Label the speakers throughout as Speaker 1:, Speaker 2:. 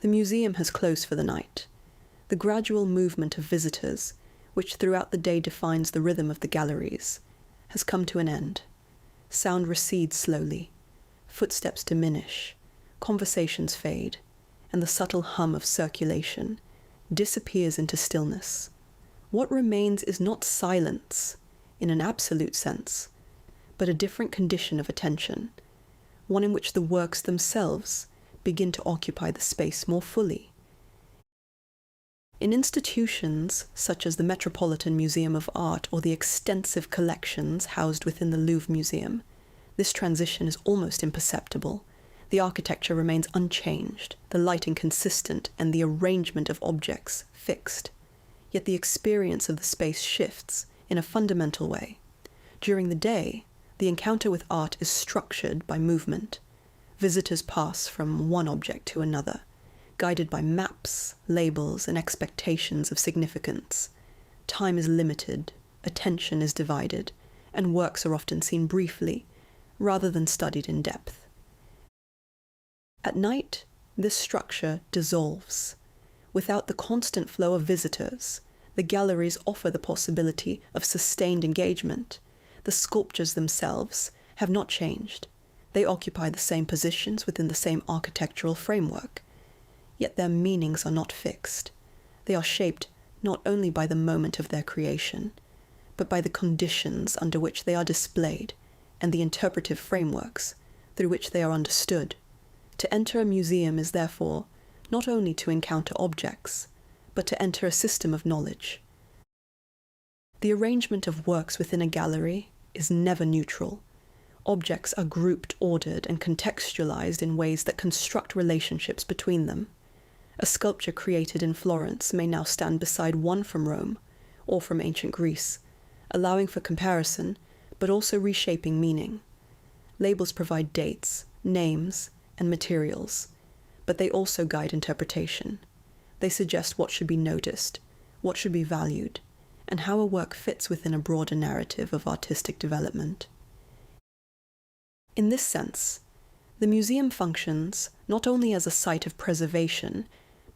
Speaker 1: The museum has closed for the night. The gradual movement of visitors, which throughout the day defines the rhythm of the galleries, has come to an end. Sound recedes slowly, footsteps diminish, conversations fade, and the subtle hum of circulation disappears into stillness. What remains is not silence, in an absolute sense, but a different condition of attention, one in which the works themselves begin to occupy the space more fully. In institutions such as the Metropolitan Museum of Art or the extensive collections housed within the Louvre Museum, this transition is almost imperceptible. The architecture remains unchanged, the lighting consistent, and the arrangement of objects fixed. Yet the experience of the space shifts in a fundamental way. During the day, the encounter with art is structured by movement. Visitors pass from one object to another, guided by maps, labels, and expectations of significance. Time is limited, attention is divided, and works are often seen briefly, rather than studied in depth. At night, this structure dissolves. Without the constant flow of visitors, the galleries offer the possibility of sustained engagement. The sculptures themselves have not changed. They occupy the same positions within the same architectural framework. Yet their meanings are not fixed. They are shaped not only by the moment of their creation, but by the conditions under which they are displayed and the interpretive frameworks through which they are understood. To enter a museum is therefore not only to encounter objects, but to enter a system of knowledge. The arrangement of works within a gallery is never neutral. Objects are grouped, ordered, and contextualized in ways that construct relationships between them. A sculpture created in Florence may now stand beside one from Rome or from ancient Greece, allowing for comparison, but also reshaping meaning. Labels provide dates, names, and materials, but they also guide interpretation. They suggest what should be noticed, what should be valued, and how a work fits within a broader narrative of artistic development. In this sense, the museum functions not only as a site of preservation,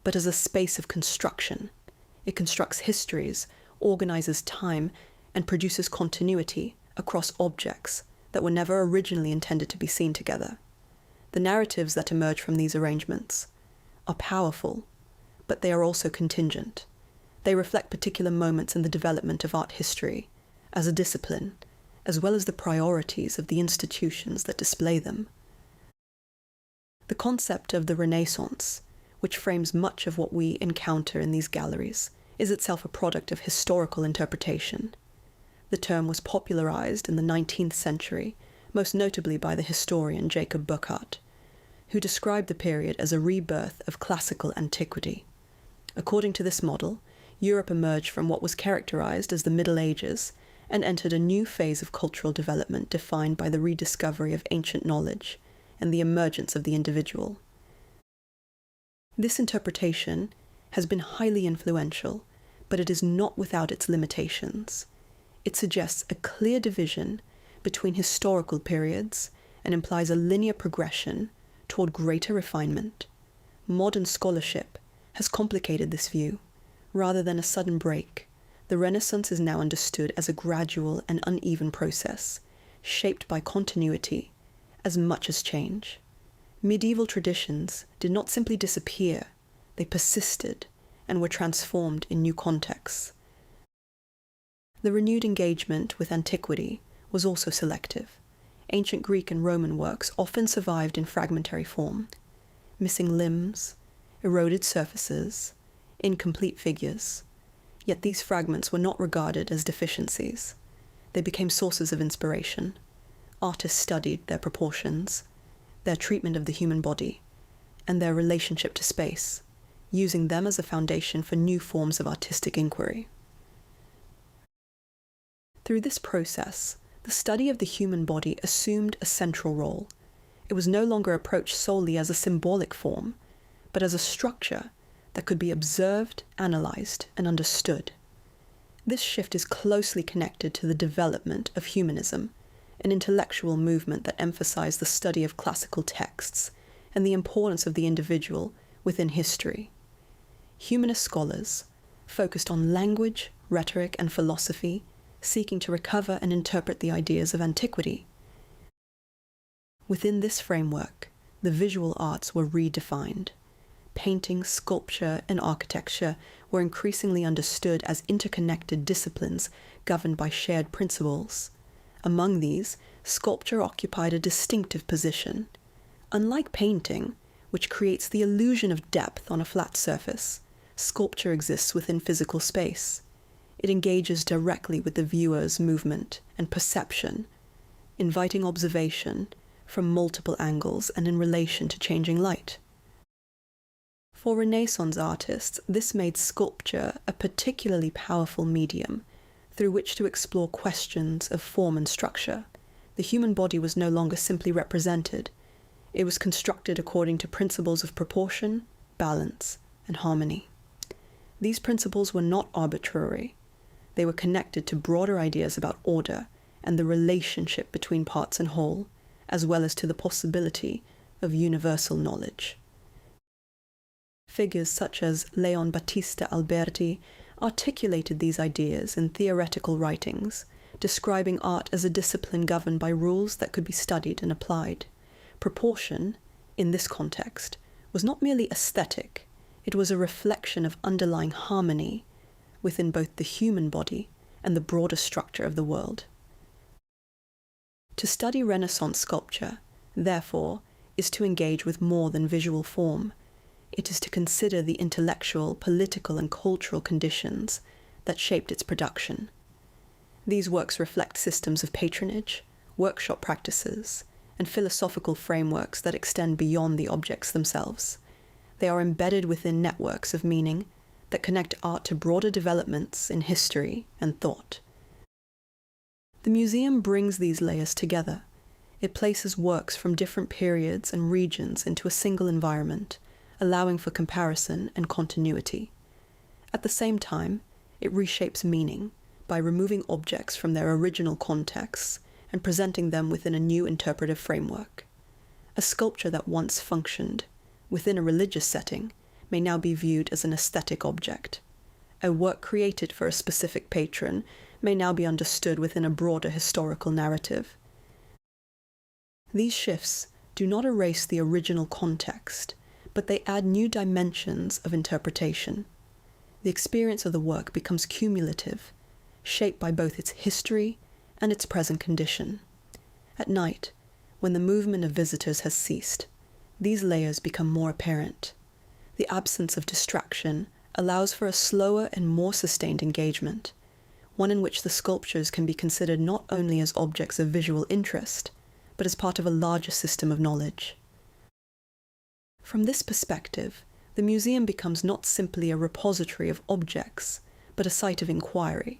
Speaker 1: but as a space of construction. It constructs histories, organizes time, and produces continuity across objects that were never originally intended to be seen together. The narratives that emerge from these arrangements are powerful, but they are also contingent. They reflect particular moments in the development of art history as a discipline, as well as the priorities of the institutions that display them. The concept of the Renaissance, which frames much of what we encounter in these galleries, is itself a product of historical interpretation. The term was popularized in the 19th century, most notably by the historian Jacob Burckhardt, who described the period as a rebirth of classical antiquity. According to this model, Europe emerged from what was characterized as the Middle Ages and entered a new phase of cultural development defined by the rediscovery of ancient knowledge and the emergence of the individual. This interpretation has been highly influential, but it is not without its limitations. It suggests a clear division between historical periods and implies a linear progression toward greater refinement. Modern scholarship has complicated this view. Rather than a sudden break, the Renaissance is now understood as a gradual and uneven process, shaped by continuity as much as change. Medieval traditions did not simply disappear, they persisted and were transformed in new contexts. The renewed engagement with antiquity was also selective. Ancient Greek and Roman works often survived in fragmentary form, missing limbs, eroded surfaces, incomplete figures. Yet these fragments were not regarded as deficiencies. They became sources of inspiration. Artists studied their proportions, their treatment of the human body, and their relationship to space, using them as a foundation for new forms of artistic inquiry. Through this process, the study of the human body assumed a central role. It was no longer approached solely as a symbolic form, but as a structure that could be observed, analyzed, and understood. This shift is closely connected to the development of humanism, an intellectual movement that emphasized the study of classical texts and the importance of the individual within history. Humanist scholars focused on language, rhetoric, and philosophy, seeking to recover and interpret the ideas of antiquity. Within this framework, the visual arts were redefined. Painting, sculpture, and architecture were increasingly understood as interconnected disciplines governed by shared principles. Among these, sculpture occupied a distinctive position. Unlike painting, which creates the illusion of depth on a flat surface, sculpture exists within physical space. It engages directly with the viewer's movement and perception, inviting observation from multiple angles and in relation to changing light. For Renaissance artists, this made sculpture a particularly powerful medium through which to explore questions of form and structure. The human body was no longer simply represented. It was constructed according to principles of proportion, balance, and harmony. These principles were not arbitrary. They were connected to broader ideas about order and the relationship between parts and whole, as well as to the possibility of universal knowledge. Figures such as Leon Battista Alberti articulated these ideas in theoretical writings, describing art as a discipline governed by rules that could be studied and applied. Proportion, in this context, was not merely aesthetic, it was a reflection of underlying harmony within both the human body and the broader structure of the world. To study Renaissance sculpture, therefore, is to engage with more than visual form. It is to consider the intellectual, political, and cultural conditions that shaped its production. These works reflect systems of patronage, workshop practices, and philosophical frameworks that extend beyond the objects themselves. They are embedded within networks of meaning that connect art to broader developments in history and thought. The museum brings these layers together. It places works from different periods and regions into a single environment, allowing for comparison and continuity. At the same time, it reshapes meaning by removing objects from their original contexts and presenting them within a new interpretive framework. A sculpture that once functioned within a religious setting may now be viewed as an aesthetic object. A work created for a specific patron may now be understood within a broader historical narrative. These shifts do not erase the original context, but they add new dimensions of interpretation. The experience of the work becomes cumulative, shaped by both its history and its present condition. At night, when the movement of visitors has ceased, these layers become more apparent. The absence of distraction allows for a slower and more sustained engagement, one in which the sculptures can be considered not only as objects of visual interest, but as part of a larger system of knowledge. From this perspective, the museum becomes not simply a repository of objects, but a site of inquiry.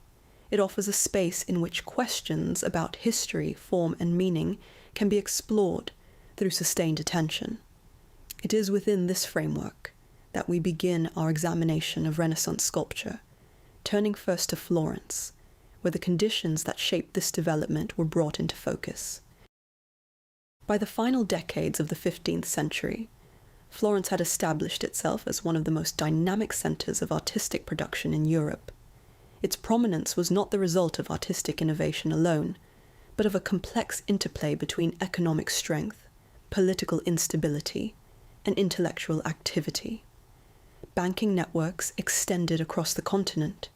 Speaker 1: It offers a space in which questions about history, form, and meaning can be explored through sustained attention. It is within this framework that we begin our examination of Renaissance sculpture, turning first to Florence, where the conditions that shaped this development were brought into focus. By the final decades of the 15th century, Florence had established itself as one of the most dynamic centers of artistic production in Europe. Its prominence was not the result of artistic innovation alone, but of a complex interplay between economic strength, political instability, and intellectual activity. Banking networks extended across the continent,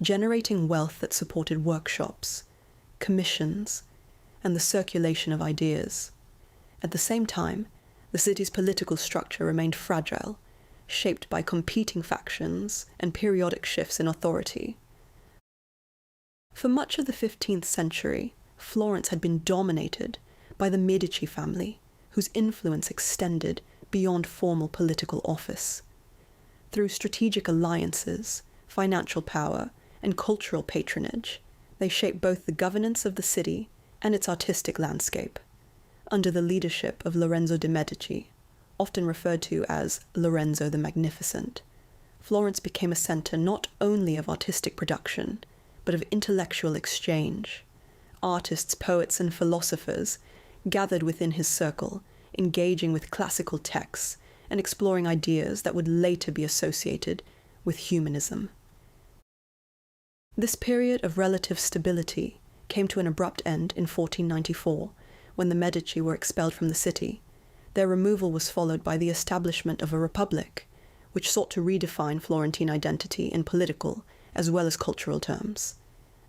Speaker 1: generating wealth that supported workshops, commissions, and the circulation of ideas. At the same time, the city's political structure remained fragile, shaped by competing factions and periodic shifts in authority. For much of the 15th century, Florence had been dominated by the Medici family, whose influence extended beyond formal political office. Through strategic alliances, financial power, and cultural patronage, they shaped both the governance of the city and its artistic landscape. Under the leadership of Lorenzo de' Medici, often referred to as Lorenzo the Magnificent, Florence became a center not only of artistic production, but of intellectual exchange. Artists, poets, and philosophers gathered within his circle, engaging with classical texts and exploring ideas that would later be associated with humanism. This period of relative stability came to an abrupt end in 1494, when the Medici were expelled from the city. Their removal was followed by the establishment of a republic, which sought to redefine Florentine identity in political as well as cultural terms.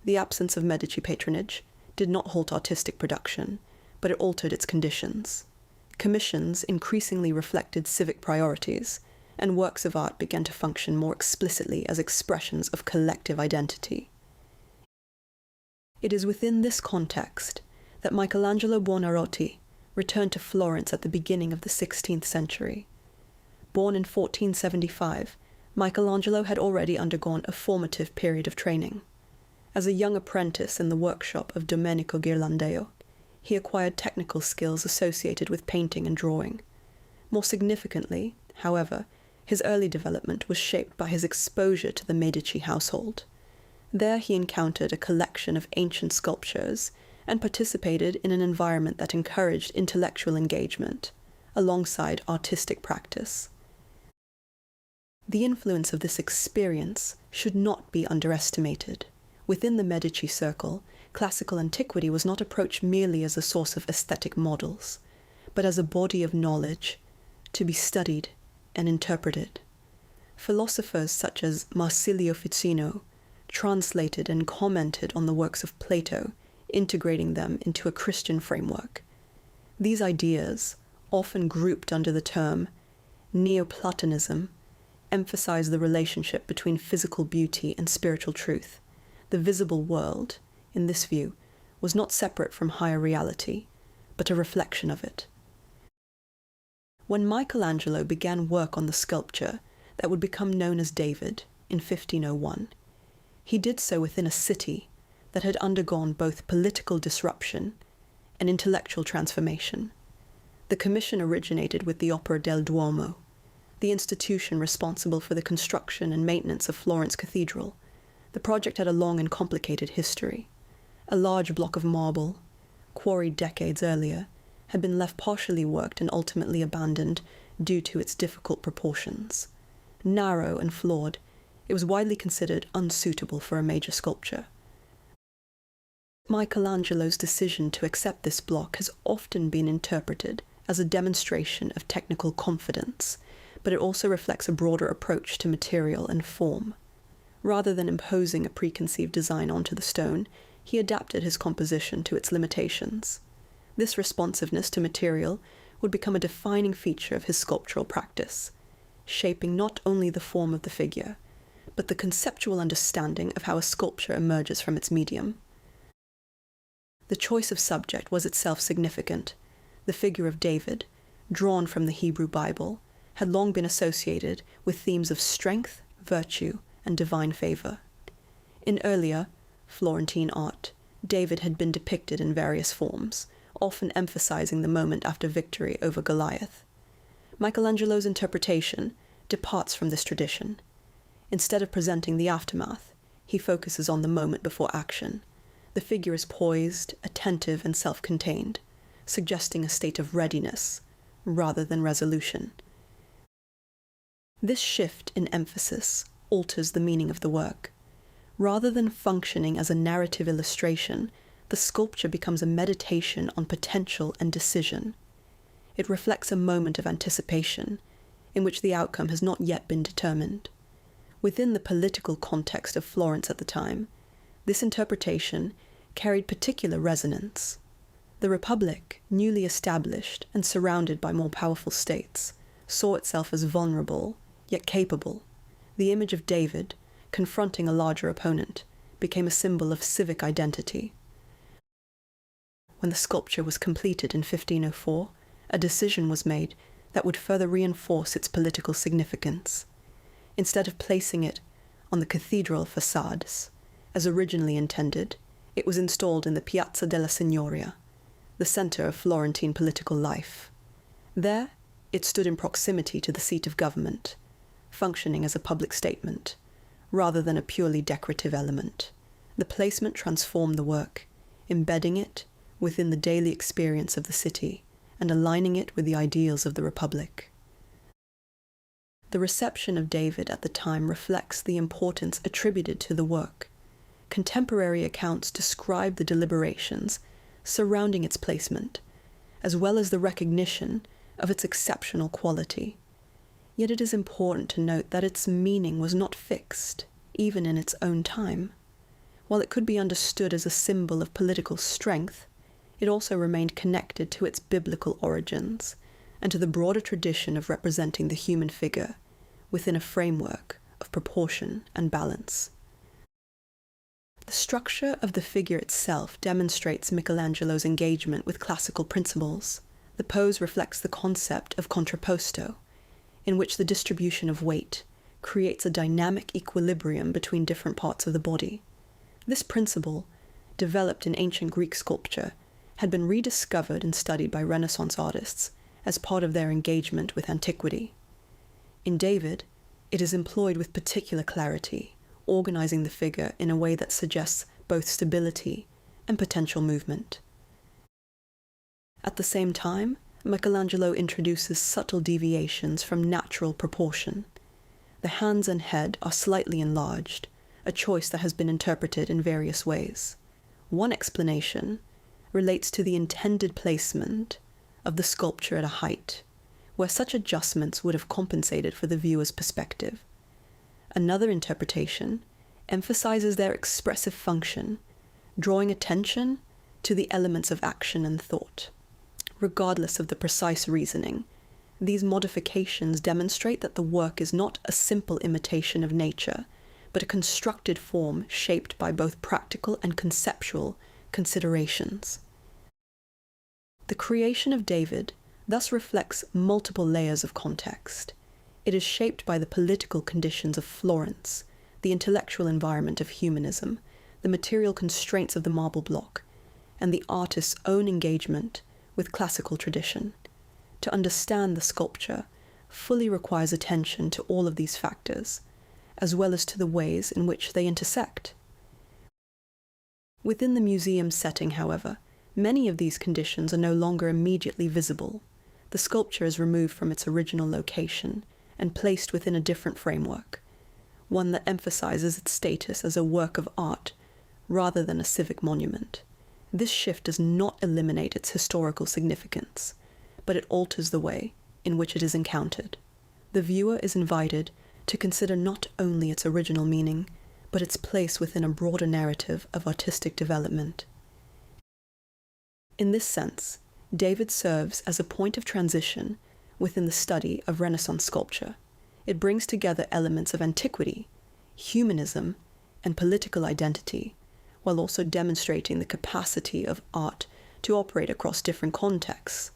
Speaker 1: The absence of Medici patronage did not halt artistic production, but it altered its conditions. Commissions increasingly reflected civic priorities, and works of art began to function more explicitly as expressions of collective identity. It is within this context that Michelangelo Buonarroti returned to Florence at the beginning of the 16th century. Born in 1475, Michelangelo had already undergone a formative period of training. As a young apprentice in the workshop of Domenico Ghirlandaio, he acquired technical skills associated with painting and drawing. More significantly, however, his early development was shaped by his exposure to the Medici household. There he encountered a collection of ancient sculptures and participated in an environment that encouraged intellectual engagement, alongside artistic practice. The influence of this experience should not be underestimated. Within the Medici circle, classical antiquity was not approached merely as a source of aesthetic models, but as a body of knowledge to be studied and interpreted. Philosophers such as Marsilio Ficino translated and commented on the works of Plato, integrating them into a Christian framework. These ideas, often grouped under the term Neoplatonism, emphasize the relationship between physical beauty and spiritual truth. The visible world, in this view, was not separate from higher reality, but a reflection of it. When Michelangelo began work on the sculpture that would become known as David in 1501, he did so within a city that had undergone both political disruption and intellectual transformation. The commission originated with the Opera del Duomo, the institution responsible for the construction and maintenance of Florence Cathedral. The project had a long and complicated history. A large block of marble, quarried decades earlier, had been left partially worked and ultimately abandoned due to its difficult proportions. Narrow and flawed, it was widely considered unsuitable for a major sculpture. Michelangelo's decision to accept this block has often been interpreted as a demonstration of technical confidence, but it also reflects a broader approach to material and form. Rather than imposing a preconceived design onto the stone, he adapted his composition to its limitations. This responsiveness to material would become a defining feature of his sculptural practice, shaping not only the form of the figure, but the conceptual understanding of how a sculpture emerges from its medium. The choice of subject was itself significant. The figure of David, drawn from the Hebrew Bible, had long been associated with themes of strength, virtue, and divine favor. In earlier Florentine art, David had been depicted in various forms, often emphasizing the moment after victory over Goliath. Michelangelo's interpretation departs from this tradition. Instead of presenting the aftermath, he focuses on the moment before action. The figure is poised, attentive, and self-contained, suggesting a state of readiness rather than resolution. This shift in emphasis alters the meaning of the work. Rather than functioning as a narrative illustration, the sculpture becomes a meditation on potential and decision. It reflects a moment of anticipation, in which the outcome has not yet been determined. Within the political context of Florence at the time, this interpretation carried particular resonance. The Republic, newly established and surrounded by more powerful states, saw itself as vulnerable, yet capable. The image of David, confronting a larger opponent, became a symbol of civic identity. When the sculpture was completed in 1504, a decision was made that would further reinforce its political significance. Instead of placing it on the cathedral facades, as originally intended, it was installed in the Piazza della Signoria, the center of Florentine political life. There, it stood in proximity to the seat of government, functioning as a public statement, rather than a purely decorative element. The placement transformed the work, embedding it within the daily experience of the city and aligning it with the ideals of the Republic. The reception of David at the time reflects the importance attributed to the work. Contemporary accounts describe the deliberations surrounding its placement, as well as the recognition of its exceptional quality. Yet it is important to note that its meaning was not fixed, even in its own time. While it could be understood as a symbol of political strength, it also remained connected to its biblical origins and to the broader tradition of representing the human figure within a framework of proportion and balance. The structure of the figure itself demonstrates Michelangelo's engagement with classical principles. The pose reflects the concept of contrapposto, in which the distribution of weight creates a dynamic equilibrium between different parts of the body. This principle, developed in ancient Greek sculpture, had been rediscovered and studied by Renaissance artists as part of their engagement with antiquity. In David, it is employed with particular clarity, organizing the figure in a way that suggests both stability and potential movement. At the same time, Michelangelo introduces subtle deviations from natural proportion. The hands and head are slightly enlarged, a choice that has been interpreted in various ways. One explanation relates to the intended placement of the sculpture at a height, where such adjustments would have compensated for the viewer's perspective. Another interpretation emphasizes their expressive function, drawing attention to the elements of action and thought. Regardless of the precise reasoning, these modifications demonstrate that the work is not a simple imitation of nature, but a constructed form shaped by both practical and conceptual considerations. The creation of David thus reflects multiple layers of context. It is shaped by the political conditions of Florence, the intellectual environment of humanism, the material constraints of the marble block, and the artist's own engagement with classical tradition. To understand the sculpture fully requires attention to all of these factors, as well as to the ways in which they intersect. Within the museum setting, however, many of these conditions are no longer immediately visible. The sculpture is removed from its original location and placed within a different framework, one that emphasizes its status as a work of art rather than a civic monument. This shift does not eliminate its historical significance, but it alters the way in which it is encountered. The viewer is invited to consider not only its original meaning, but its place within a broader narrative of artistic development. In this sense, David serves as a point of transition within the study of Renaissance sculpture. It brings together elements of antiquity, humanism, and political identity, while also demonstrating the capacity of art to operate across different contexts.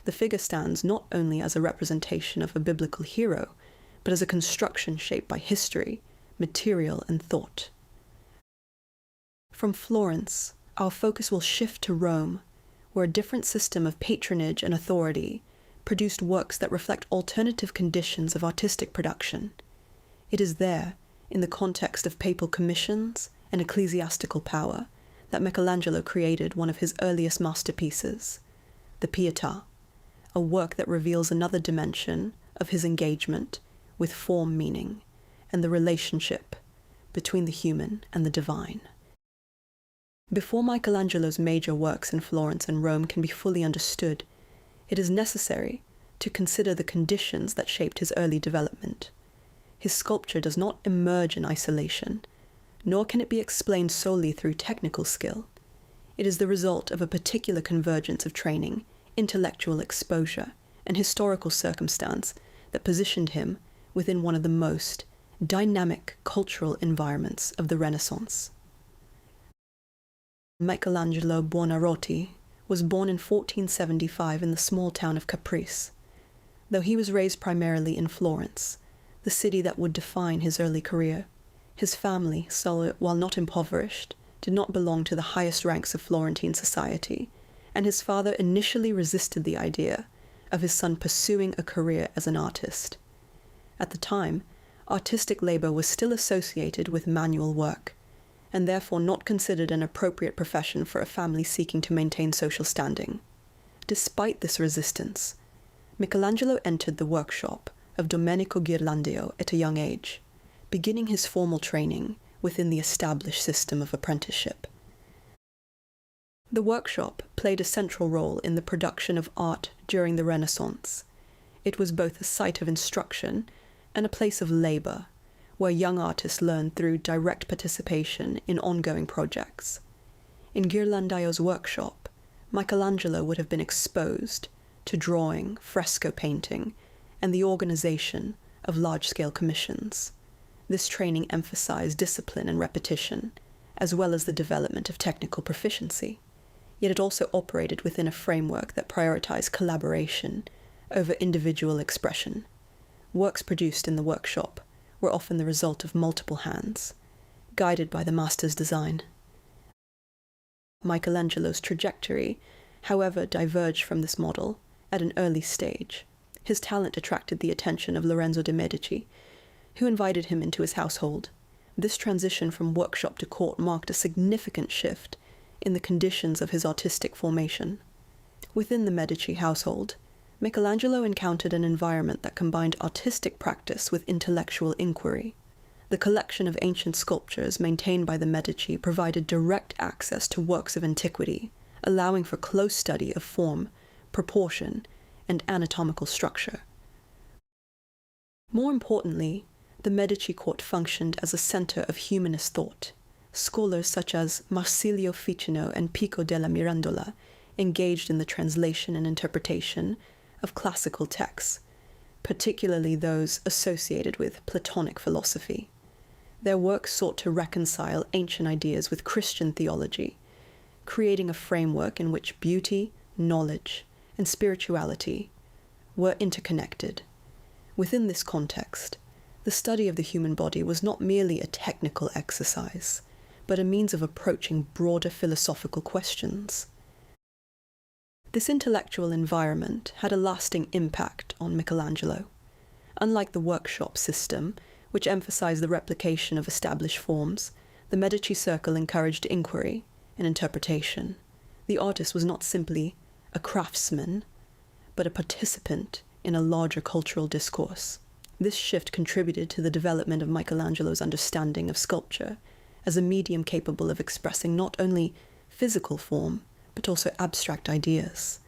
Speaker 1: The figure stands not only as a representation of a biblical hero, but as a construction shaped by history, material, and thought. From Florence, our focus will shift to Rome, where a different system of patronage and authority produced works that reflect alternative conditions of artistic production. It is there, in the context of papal commissions and ecclesiastical power, that Michelangelo created one of his earliest masterpieces, the Pieta, a work that reveals another dimension of his engagement with form meaning and the relationship between the human and the divine. Before Michelangelo's major works in Florence and Rome can be fully understood, it is necessary to consider the conditions that shaped his early development. His sculpture does not emerge in isolation, nor can it be explained solely through technical skill. It is the result of a particular convergence of training, intellectual exposure, and historical circumstance that positioned him within one of the most dynamic cultural environments of the Renaissance. Michelangelo Buonarroti was born in 1475 in the small town of Caprice. Though he was raised primarily in Florence, the city that would define his early career, his family, while not impoverished, did not belong to the highest ranks of Florentine society, and his father initially resisted the idea of his son pursuing a career as an artist. At the time, artistic labor was still associated with manual work, and therefore not considered an appropriate profession for a family seeking to maintain social standing. Despite this resistance, Michelangelo entered the workshop of Domenico Ghirlandaio at a young age, beginning his formal training within the established system of apprenticeship. The workshop played a central role in the production of art during the Renaissance. It was both a site of instruction and a place of labour, where young artists learned through direct participation in ongoing projects. In Ghirlandaio's workshop, Michelangelo would have been exposed to drawing, fresco painting, and the organisation of large-scale commissions. This training emphasised discipline and repetition, as well as the development of technical proficiency, yet it also operated within a framework that prioritised collaboration over individual expression. Works produced in the workshop were often the result of multiple hands, guided by the master's design. Michelangelo's trajectory, however, diverged from this model at an early stage. His talent attracted the attention of Lorenzo de' Medici, who invited him into his household. This transition from workshop to court marked a significant shift in the conditions of his artistic formation. Within the Medici household, Michelangelo encountered an environment that combined artistic practice with intellectual inquiry. The collection of ancient sculptures maintained by the Medici provided direct access to works of antiquity, allowing for close study of form, proportion, and anatomical structure. More importantly, the Medici court functioned as a centre of humanist thought. Scholars such as Marsilio Ficino and Pico della Mirandola engaged in the translation and interpretation of classical texts, particularly those associated with Platonic philosophy. Their work sought to reconcile ancient ideas with Christian theology, creating a framework in which beauty, knowledge, and spirituality were interconnected. Within this context, the study of the human body was not merely a technical exercise, but a means of approaching broader philosophical questions. This intellectual environment had a lasting impact on Michelangelo. Unlike the workshop system, which emphasized the replication of established forms, the Medici circle encouraged inquiry and interpretation. The artist was not simply a craftsman, but a participant in a larger cultural discourse. This shift contributed to the development of Michelangelo's understanding of sculpture as a medium capable of expressing not only physical form, but also abstract ideas.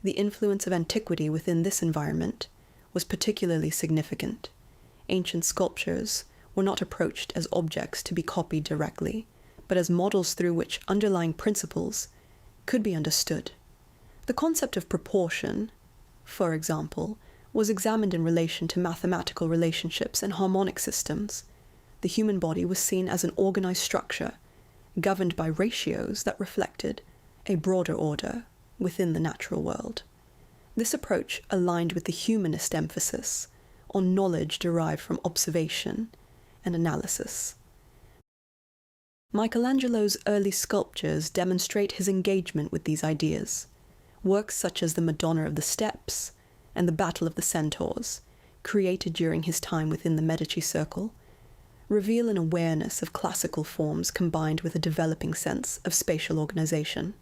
Speaker 1: The influence of antiquity within this environment was particularly significant. Ancient sculptures were not approached as objects to be copied directly, but as models through which underlying principles could be understood. The concept of proportion, for example, was examined in relation to mathematical relationships and harmonic systems. The human body was seen as an organized structure, governed by ratios that reflected a broader order within the natural world. This approach aligned with the humanist emphasis on knowledge derived from observation and analysis. Michelangelo's early sculptures demonstrate his engagement with these ideas. Works such as the Madonna of the Steps and the Battle of the Centaurs, created during his time within the Medici circle, reveal an awareness of classical forms combined with a developing sense of spatial organization.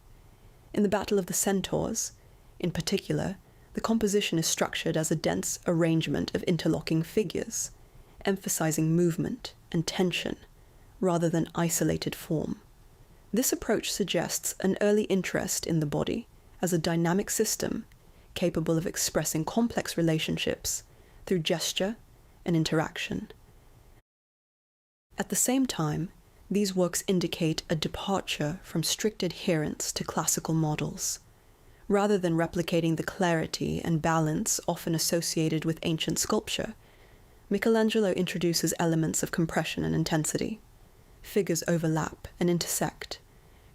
Speaker 1: In the Battle of the Centaurs, in particular, the composition is structured as a dense arrangement of interlocking figures, emphasizing movement and tension rather than isolated form. This approach suggests an early interest in the body as a dynamic system capable of expressing complex relationships through gesture and interaction. At the same time, these works indicate a departure from strict adherence to classical models. Rather than replicating the clarity and balance often associated with ancient sculpture, Michelangelo introduces elements of compression and intensity. Figures overlap and intersect,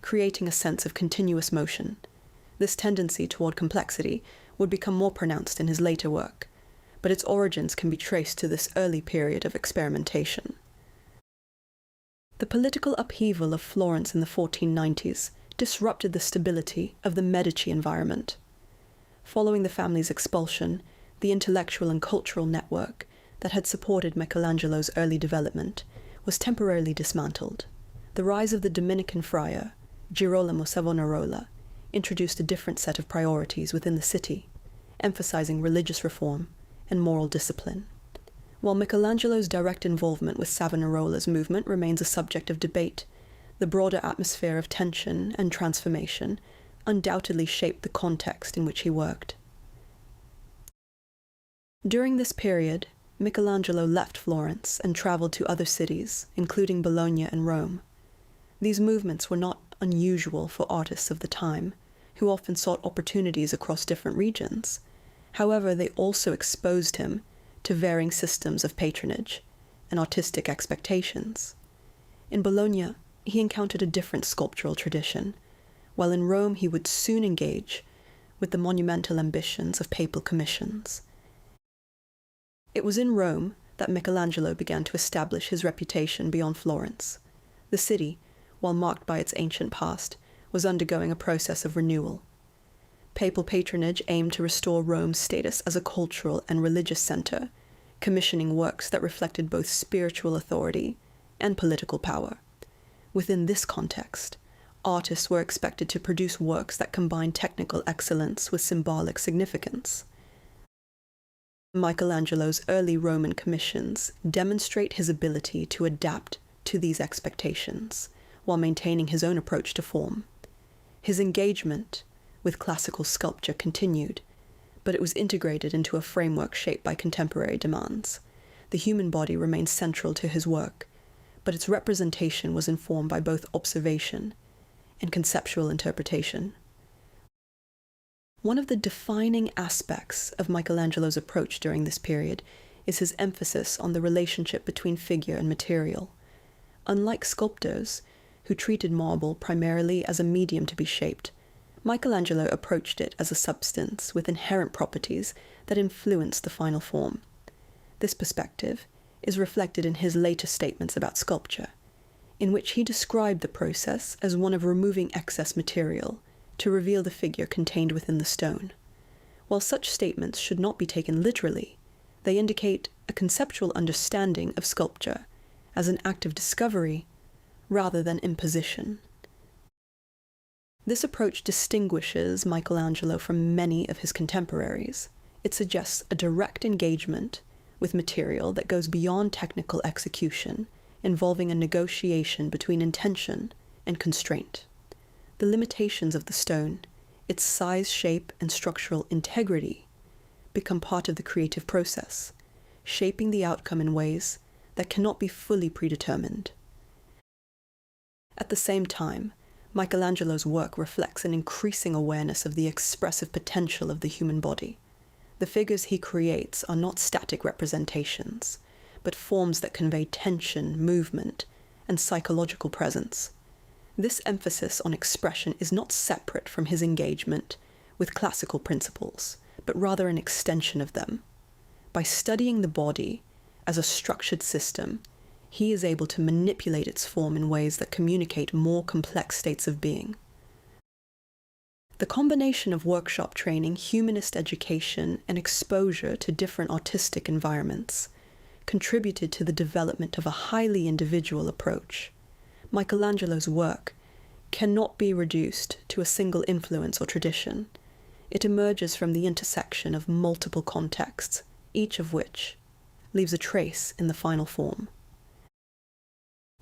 Speaker 1: creating a sense of continuous motion. This tendency toward complexity would become more pronounced in his later work, but its origins can be traced to this early period of experimentation. The political upheaval of Florence in the 1490s disrupted the stability of the Medici environment. Following the family's expulsion, the intellectual and cultural network that had supported Michelangelo's early development was temporarily dismantled. The rise of the Dominican friar, Girolamo Savonarola, introduced a different set of priorities within the city, emphasizing religious reform and moral discipline. While Michelangelo's direct involvement with Savonarola's movement remains a subject of debate, the broader atmosphere of tension and transformation undoubtedly shaped the context in which he worked. During this period, Michelangelo left Florence and travelled to other cities, including Bologna and Rome. These movements were not unusual for artists of the time, who often sought opportunities across different regions. However, they also exposed him to varying systems of patronage and artistic expectations. In Bologna, he encountered a different sculptural tradition, while in Rome he would soon engage with the monumental ambitions of papal commissions. It was in Rome that Michelangelo began to establish his reputation beyond Florence. The city, while marked by its ancient past, was undergoing a process of renewal. Papal patronage aimed to restore Rome's status as a cultural and religious center, commissioning works that reflected both spiritual authority and political power. Within this context, artists were expected to produce works that combined technical excellence with symbolic significance. Michelangelo's early Roman commissions demonstrate his ability to adapt to these expectations while maintaining his own approach to form. His engagement with classical sculpture continued, but it was integrated into a framework shaped by contemporary demands. The human body remained central to his work, but its representation was informed by both observation and conceptual interpretation. One of the defining aspects of Michelangelo's approach during this period is his emphasis on the relationship between figure and material. Unlike sculptors, who treated marble primarily as a medium to be shaped, Michelangelo approached it as a substance with inherent properties that influenced the final form. This perspective is reflected in his later statements about sculpture, in which he described the process as one of removing excess material to reveal the figure contained within the stone. While such statements should not be taken literally, they indicate a conceptual understanding of sculpture as an act of discovery rather than imposition. This approach distinguishes Michelangelo from many of his contemporaries. It suggests a direct engagement with material that goes beyond technical execution, involving a negotiation between intention and constraint. The limitations of the stone, its size, shape, and structural integrity, become part of the creative process, shaping the outcome in ways that cannot be fully predetermined. At the same time, Michelangelo's work reflects an increasing awareness of the expressive potential of the human body. The figures he creates are not static representations, but forms that convey tension, movement, and psychological presence. This emphasis on expression is not separate from his engagement with classical principles, but rather an extension of them. By studying the body as a structured system, he is able to manipulate its form in ways that communicate more complex states of being. The combination of workshop training, humanist education, and exposure to different artistic environments contributed to the development of a highly individual approach. Michelangelo's work cannot be reduced to a single influence or tradition. It emerges from the intersection of multiple contexts, each of which leaves a trace in the final form.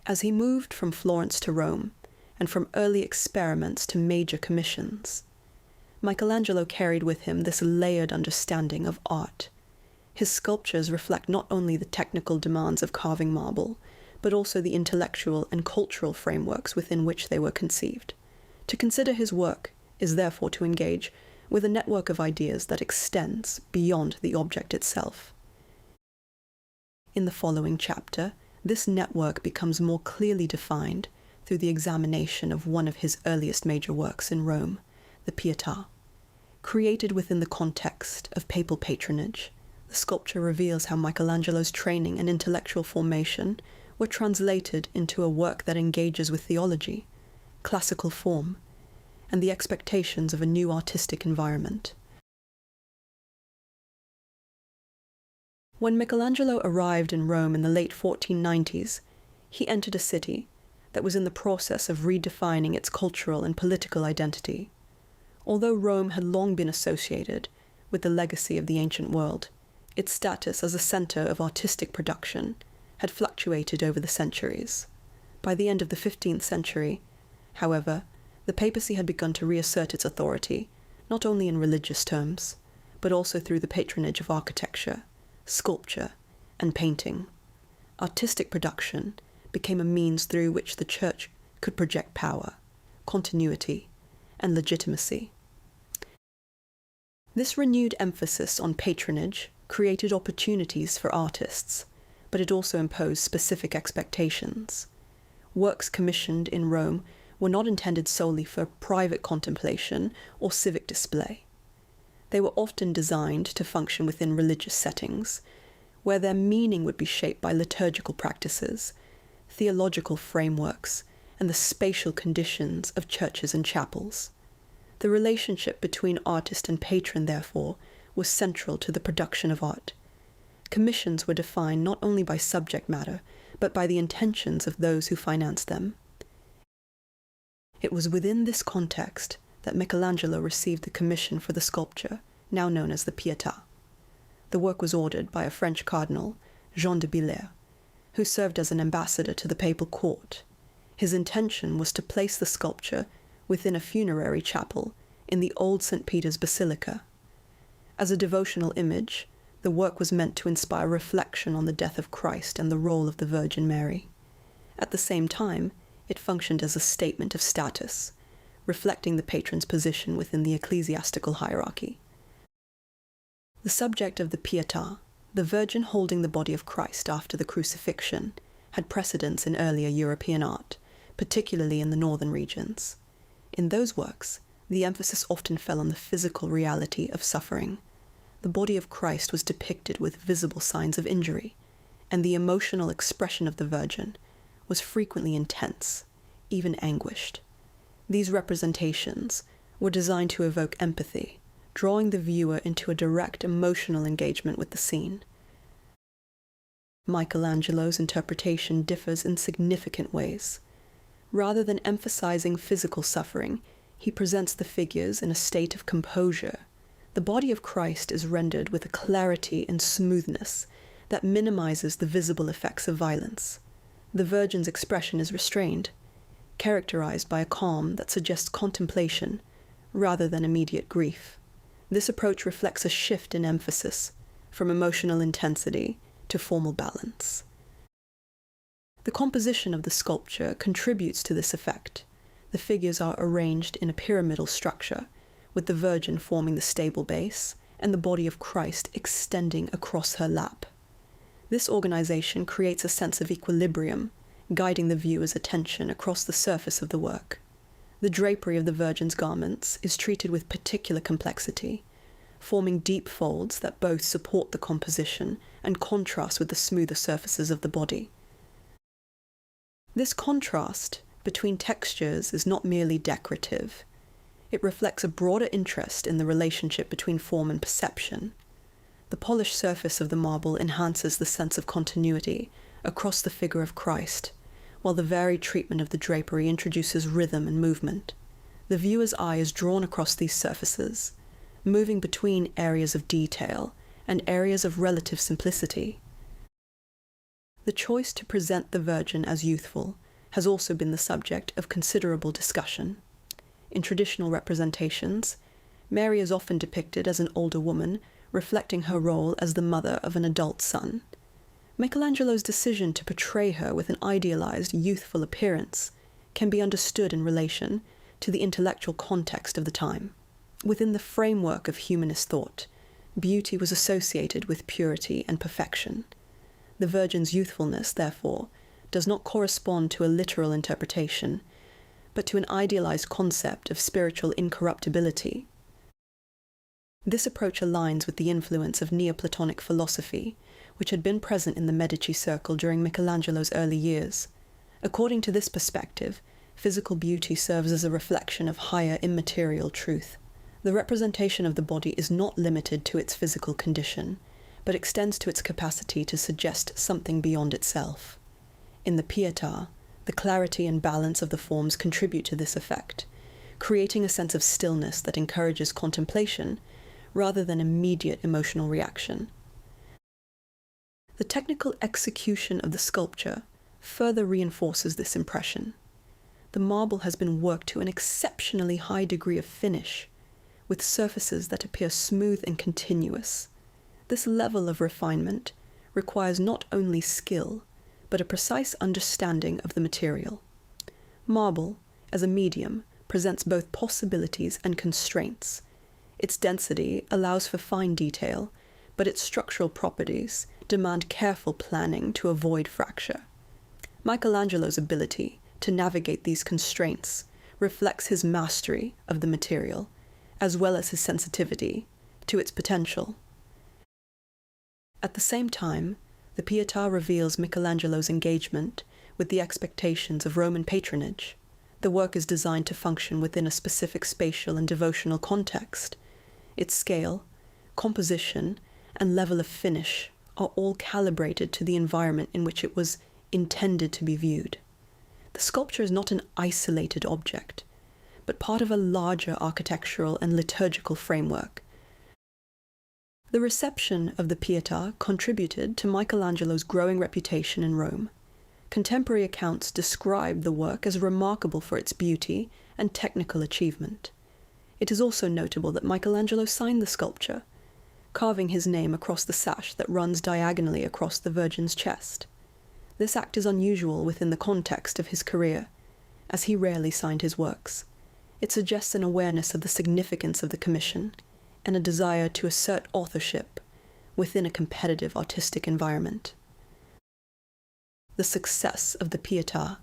Speaker 1: As he moved from Florence to Rome, and from early experiments to major commissions, Michelangelo carried with him this layered understanding of art. His sculptures reflect not only the technical demands of carving marble, but also the intellectual and cultural frameworks within which they were conceived. To consider his work is therefore to engage with a network of ideas that extends beyond the object itself. In the following chapter, this network becomes more clearly defined through the examination of one of his earliest major works in Rome, the Pieta. Created within the context of papal patronage, the sculpture reveals how Michelangelo's training and intellectual formation were translated into a work that engages with theology, classical form, and the expectations of a new artistic environment. When Michelangelo arrived in Rome in the late 1490s, he entered a city that was in the process of redefining its cultural and political identity. Although Rome had long been associated with the legacy of the ancient world, Its status as a centre of artistic production had fluctuated over the centuries. By the end of the 15th century, however, the papacy had begun to reassert its authority, not only in religious terms, but also through the patronage of architecture, sculpture, and painting. Artistic production became a means through which the Church could project power, continuity, and legitimacy. This renewed emphasis on patronage created opportunities for artists, but it also imposed specific expectations. Works commissioned in Rome were not intended solely for private contemplation or civic display. They were often designed to function within religious settings, where their meaning would be shaped by liturgical practices, theological frameworks, and the spatial conditions of churches and chapels. The relationship between artist and patron, therefore, was central to the production of art. Commissions were defined not only by subject matter, but by the intentions of those who financed them. It was within this context that Michelangelo received the commission for the sculpture, now known as the Pieta. The work was ordered by a French cardinal, Jean de Billère, who served as an ambassador to the papal court. His intention was to place the sculpture within a funerary chapel in the old St. Peter's Basilica. As a devotional image, the work was meant to inspire reflection on the death of Christ and the role of the Virgin Mary. At the same time, it functioned as a statement of status, reflecting the patron's position within the ecclesiastical hierarchy. The subject of the Pieta, the Virgin holding the body of Christ after the crucifixion, had precedence in earlier European art, particularly in the northern regions. In those works, the emphasis often fell on the physical reality of suffering. The body of Christ was depicted with visible signs of injury, and the emotional expression of the Virgin was frequently intense, even anguished. These representations were designed to evoke empathy, drawing the viewer into a direct emotional engagement with the scene. Michelangelo's interpretation differs in significant ways. Rather than emphasizing physical suffering, he presents the figures in a state of composure. The body of Christ is rendered with a clarity and smoothness that minimizes the visible effects of violence. The Virgin's expression is restrained, characterized by a calm that suggests contemplation rather than immediate grief. This approach reflects a shift in emphasis from emotional intensity to formal balance. The composition of the sculpture contributes to this effect. The figures are arranged in a pyramidal structure, with the Virgin forming the stable base and the body of Christ extending across her lap. This organization creates a sense of equilibrium, guiding the viewer's attention across the surface of the work. The drapery of the Virgin's garments is treated with particular complexity, forming deep folds that both support the composition and contrast with the smoother surfaces of the body. This contrast between textures is not merely decorative. It reflects a broader interest in the relationship between form and perception. The polished surface of the marble enhances the sense of continuity across the figure of Christ, while the varied treatment of the drapery introduces rhythm and movement. The viewer's eye is drawn across these surfaces, moving between areas of detail and areas of relative simplicity. The choice to present the Virgin as youthful has also been the subject of considerable discussion. In traditional representations, Mary is often depicted as an older woman, reflecting her role as the mother of an adult son. Michelangelo's decision to portray her with an idealized, youthful appearance can be understood in relation to the intellectual context of the time. Within the framework of humanist thought, beauty was associated with purity and perfection. The Virgin's youthfulness, therefore, does not correspond to a literal interpretation, but to an idealized concept of spiritual incorruptibility. This approach aligns with the influence of Neoplatonic philosophy, which had been present in the Medici circle during Michelangelo's early years. According to this perspective, physical beauty serves as a reflection of higher immaterial truth. The representation of the body is not limited to its physical condition, but extends to its capacity to suggest something beyond itself. In the Pieta, the clarity and balance of the forms contribute to this effect, creating a sense of stillness that encourages contemplation rather than immediate emotional reaction. The technical execution of the sculpture further reinforces this impression. The marble has been worked to an exceptionally high degree of finish, with surfaces that appear smooth and continuous. This level of refinement requires not only skill, but a precise understanding of the material. Marble, as a medium, presents both possibilities and constraints. Its density allows for fine detail, but its structural properties demand careful planning to avoid fracture. Michelangelo's ability to navigate these constraints reflects his mastery of the material, as well as his sensitivity to its potential. At the same time, the Pieta reveals Michelangelo's engagement with the expectations of Roman patronage. The work is designed to function within a specific spatial and devotional context. Its scale, composition, and level of finish are all calibrated to the environment in which it was intended to be viewed. The sculpture is not an isolated object, but part of a larger architectural and liturgical framework. The reception of the Pieta contributed to Michelangelo's growing reputation in Rome. Contemporary accounts describe the work as remarkable for its beauty and technical achievement. It is also notable that Michelangelo signed the sculpture, carving his name across the sash that runs diagonally across the Virgin's chest. This act is unusual within the context of his career, as he rarely signed his works. It suggests an awareness of the significance of the commission and a desire to assert authorship within a competitive artistic environment. The success of the Pieta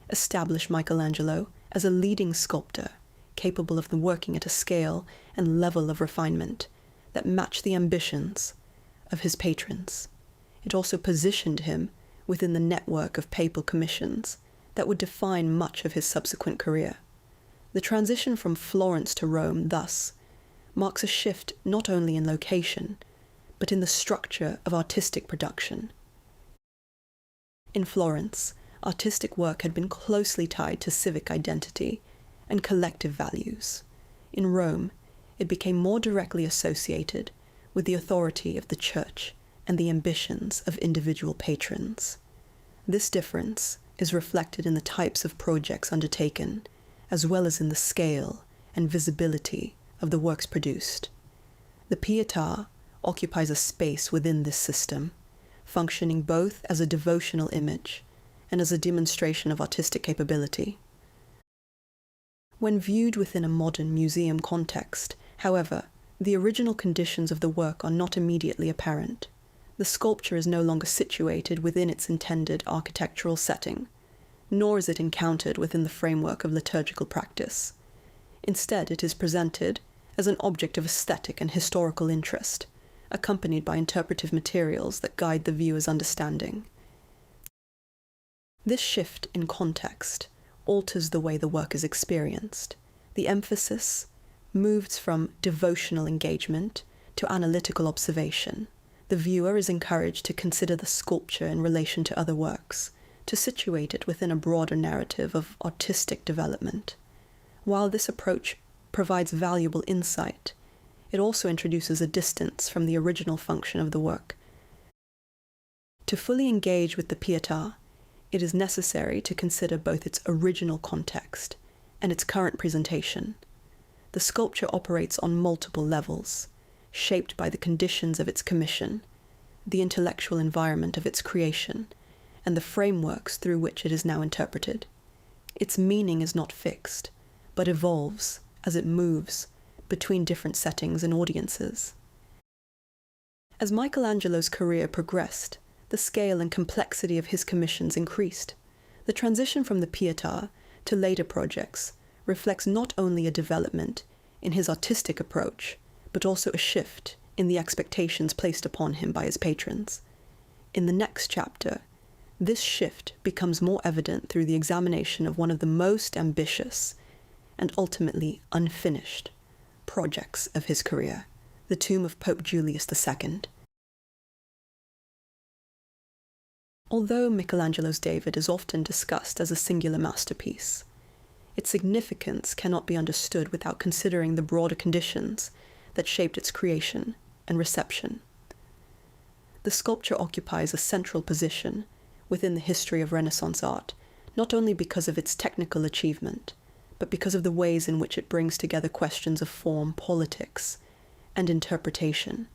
Speaker 1: established Michelangelo as a leading sculptor capable of working at a scale and level of refinement that matched the ambitions of his patrons. It also positioned him within the network of papal commissions that would define much of his subsequent career. The transition from Florence to Rome, thus, marks a shift not only in location, but in the structure of artistic production. In Florence, artistic work had been closely tied to civic identity and collective values. In Rome, it became more directly associated with the authority of the Church and the ambitions of individual patrons. This difference is reflected in the types of projects undertaken, as well as in the scale and visibility of the works produced. The Pieta occupies a space within this system, functioning both as a devotional image and as a demonstration of artistic capability. When viewed within a modern museum context, however, the original conditions of the work are not immediately apparent. The sculpture is no longer situated within its intended architectural setting, nor is it encountered within the framework of liturgical practice. Instead, it is presented as an object of aesthetic and historical interest, accompanied by interpretive materials that guide the viewer's understanding. This shift in context alters the way the work is experienced. The emphasis moves from devotional engagement to analytical observation. The viewer is encouraged to consider the sculpture in relation to other works, to situate it within a broader narrative of artistic development. While this approach provides valuable insight, it also introduces a distance from the original function of the work. To fully engage with the Pieta, it is necessary to consider both its original context and its current presentation. The sculpture operates on multiple levels, shaped by the conditions of its commission, the intellectual environment of its creation, and the frameworks through which it is now interpreted. Its meaning is not fixed, but evolves as it moves between different settings and audiences. As Michelangelo's career progressed, the scale and complexity of his commissions increased. The transition from the Pieta to later projects reflects not only a development in his artistic approach, but also a shift in the expectations placed upon him by his patrons. In the next chapter, this shift becomes more evident through the examination of one of the most ambitious and ultimately unfinished projects of his career, the tomb of Pope Julius II. Although Michelangelo's David is often discussed as a singular masterpiece, its significance cannot be understood without considering the broader conditions that shaped its creation and reception. the sculpture occupies a central position within the history of Renaissance art, not only because of its technical achievement, but because of the ways in which it brings together questions of form, politics, and interpretation.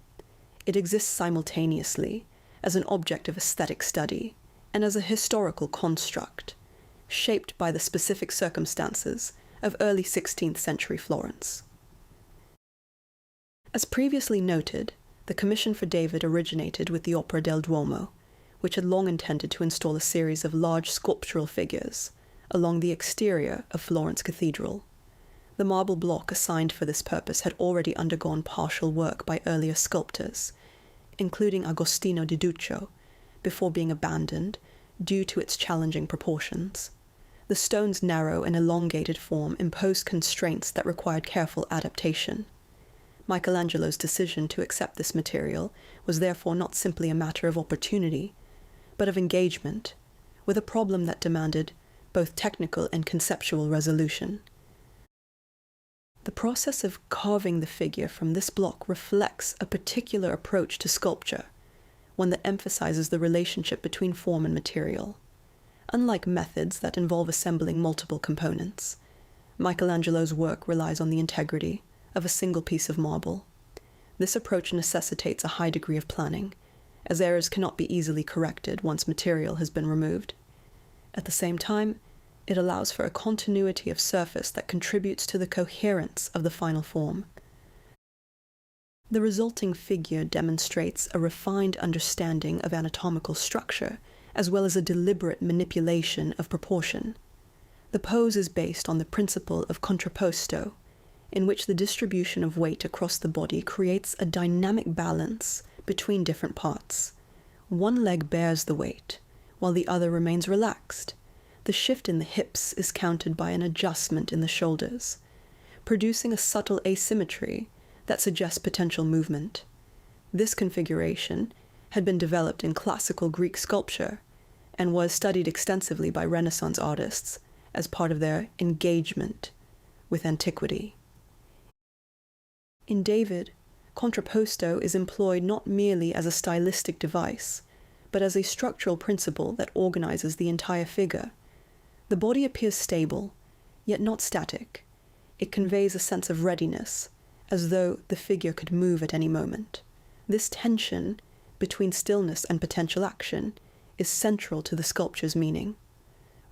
Speaker 1: It exists simultaneously as an object of aesthetic study and as a historical construct, shaped by the specific circumstances of early 16th century Florence. As previously noted, the commission for David originated with the Opera del Duomo, which had long intended to install a series of large sculptural figures along the exterior of Florence Cathedral. The marble block assigned for this purpose had already undergone partial work by earlier sculptors, including Agostino di Duccio, before being abandoned due to its challenging proportions. The stone's narrow and elongated form imposed constraints that required careful adaptation. Michelangelo's decision to accept this material was therefore not simply a matter of opportunity, but of engagement with a problem that demanded both technical and conceptual resolution. The process of carving the figure from this block reflects a particular approach to sculpture, one that emphasizes the relationship between form and material. Unlike methods that involve assembling multiple components, Michelangelo's work relies on the integrity of a single piece of marble. This approach necessitates a high degree of planning, as errors cannot be easily corrected once material has been removed. At the same time, it allows for a continuity of surface that contributes to the coherence of the final form. The resulting figure demonstrates a refined understanding of anatomical structure, as well as a deliberate manipulation of proportion. The pose is based on the principle of contrapposto, in which the distribution of weight across the body creates a dynamic balance between different parts. One leg bears the weight, while the other remains relaxed. The shift in the hips is countered by an adjustment in the shoulders, producing a subtle asymmetry that suggests potential movement. This configuration had been developed in classical Greek sculpture and was studied extensively by Renaissance artists as part of their engagement with antiquity. In David, contrapposto is employed not merely as a stylistic device, but as a structural principle that organizes the entire figure. The body appears stable, yet not static. It conveys a sense of readiness, as though the figure could move at any moment. This tension between stillness and potential action is central to the sculpture's meaning.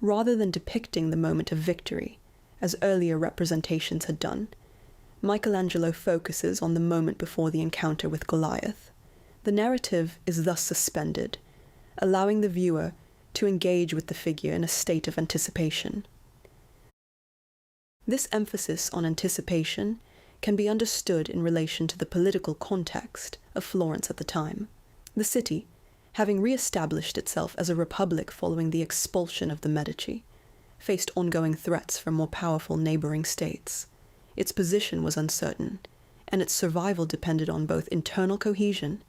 Speaker 1: Rather than depicting the moment of victory, as earlier representations had done, Michelangelo focuses on the moment before the encounter with Goliath. The narrative is thus suspended, allowing the viewer to engage with the figure in a state of anticipation. This emphasis on anticipation can be understood in relation to the political context of Florence at the time. The city, having re-established itself as a republic following the expulsion of the Medici, faced ongoing threats from more powerful neighboring states. Its position was uncertain, and its survival depended on both internal cohesion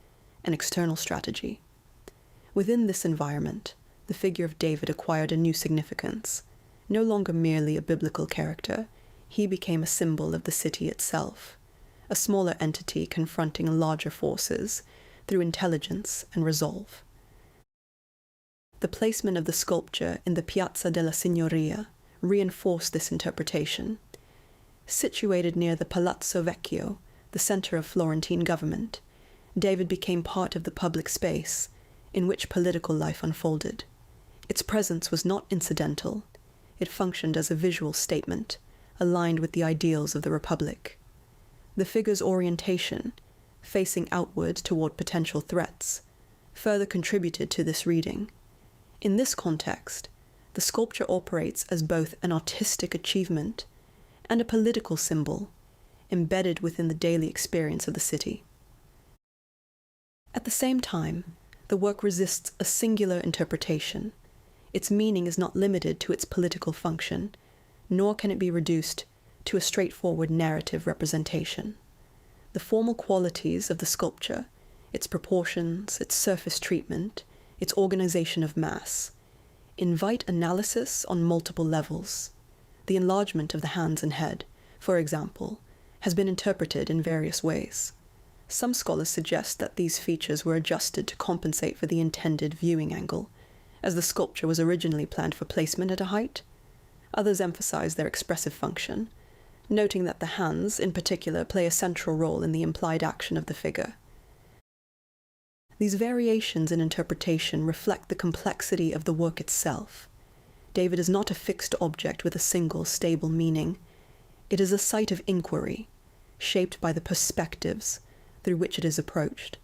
Speaker 1: and external strategy. Within this environment, the figure of David acquired a new significance. No longer merely a biblical character, he became a symbol of the city itself, a smaller entity confronting larger forces through intelligence and resolve. The placement of the sculpture in the Piazza della Signoria reinforced this interpretation. Situated near the Palazzo Vecchio, the center of Florentine government, David became part of the public space in which political life unfolded. Its presence was not incidental. It functioned as a visual statement, aligned with the ideals of the Republic. The figure's orientation, facing outward toward potential threats, further contributed to this reading. In this context, the sculpture operates as both an artistic achievement and a political symbol, embedded within the daily experience of the city. At the same time, the work resists a singular interpretation. Its meaning is not limited to its political function, nor can it be reduced to a straightforward narrative representation. The formal qualities of the sculpture, its proportions, its surface treatment, its organization of mass, invite analysis on multiple levels. The enlargement of the hands and head, for example, has been interpreted in various ways. Some scholars suggest that these features were adjusted to compensate for the intended viewing angle, as the sculpture was originally planned for placement at a height. Others emphasize their expressive function, noting that the hands, in particular, play a central role in the implied action of the figure. These variations in interpretation reflect the complexity of the work itself. David is not a fixed object with a single, stable meaning. It is a site of inquiry, shaped by the perspectives through which it is approached.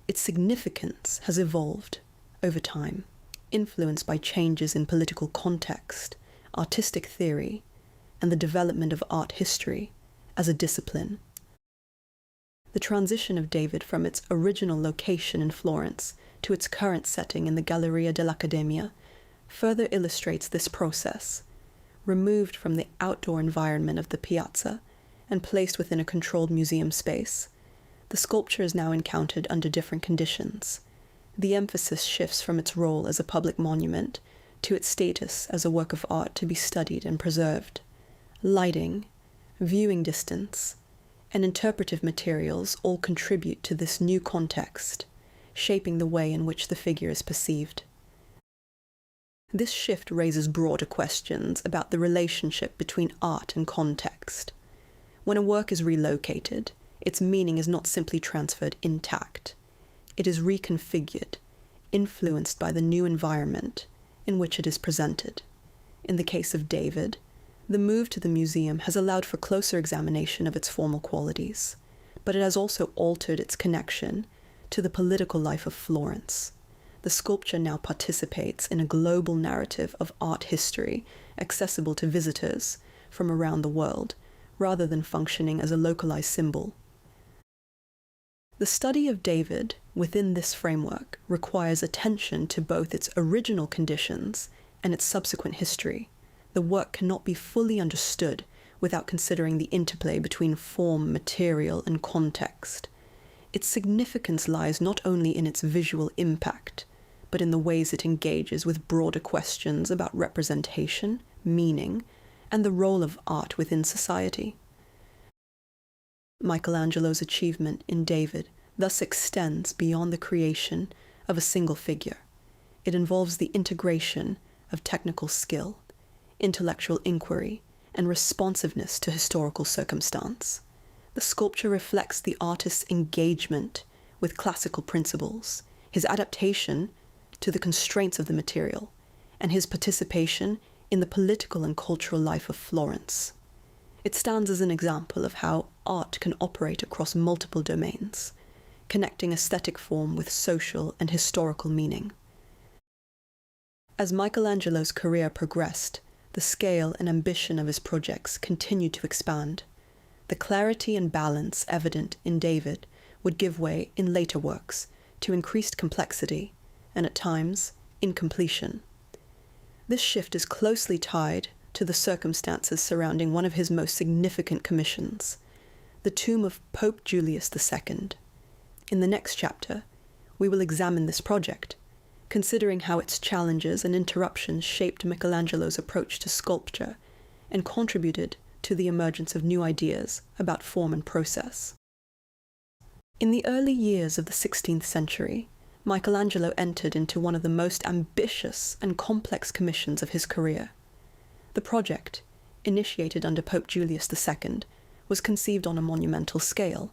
Speaker 1: Its significance has evolved over time, influenced by changes in political context, artistic theory, and the development of art history as a discipline. The transition of David from its original location in Florence to its current setting in the Galleria dell'Accademia further illustrates this process. Removed from the outdoor environment of the piazza and placed within a controlled museum space, the sculpture is now encountered under different conditions. The emphasis shifts from its role as a public monument to its status as a work of art to be studied and preserved. Lighting, viewing distance, and interpretive materials all contribute to this new context, shaping the way in which the figure is perceived. This shift raises broader questions about the relationship between art and context. When a work is relocated, its meaning is not simply transferred intact. It is reconfigured, influenced by the new environment in which it is presented. In the case of David, the move to the museum has allowed for closer examination of its formal qualities, but it has also altered its connection to the political life of Florence. The sculpture now participates in a global narrative of art history accessible to visitors from around the world, rather than functioning as a localized symbol. The study of David within this framework requires attention to both its original conditions and its subsequent history. The work cannot be fully understood without considering the interplay between form, material, and context. Its significance lies not only in its visual impact, but in the ways it engages with broader questions about representation, meaning, and the role of art within society. Michelangelo's achievement in David thus extends beyond the creation of a single figure. It involves the integration of technical skill, intellectual inquiry, and responsiveness to historical circumstance. The sculpture reflects the artist's engagement with classical principles, his adaptation to the constraints of the material, and his participation in the political and cultural life of Florence. It stands as an example of how art can operate across multiple domains, connecting aesthetic form with social and historical meaning. As Michelangelo's career progressed, the scale and ambition of his projects continued to expand. The clarity and balance evident in David would give way in later works to increased complexity and, at times, incompletion. This shift is closely tied to the circumstances surrounding one of his most significant commissions, the tomb of Pope Julius II. In the next chapter, we will examine this project, considering how its challenges and interruptions shaped Michelangelo's approach to sculpture and contributed to the emergence of new ideas about form and process. In the early years of the 16th century, Michelangelo entered into one of the most ambitious and complex commissions of his career. The project, initiated under Pope Julius II, was conceived on a monumental scale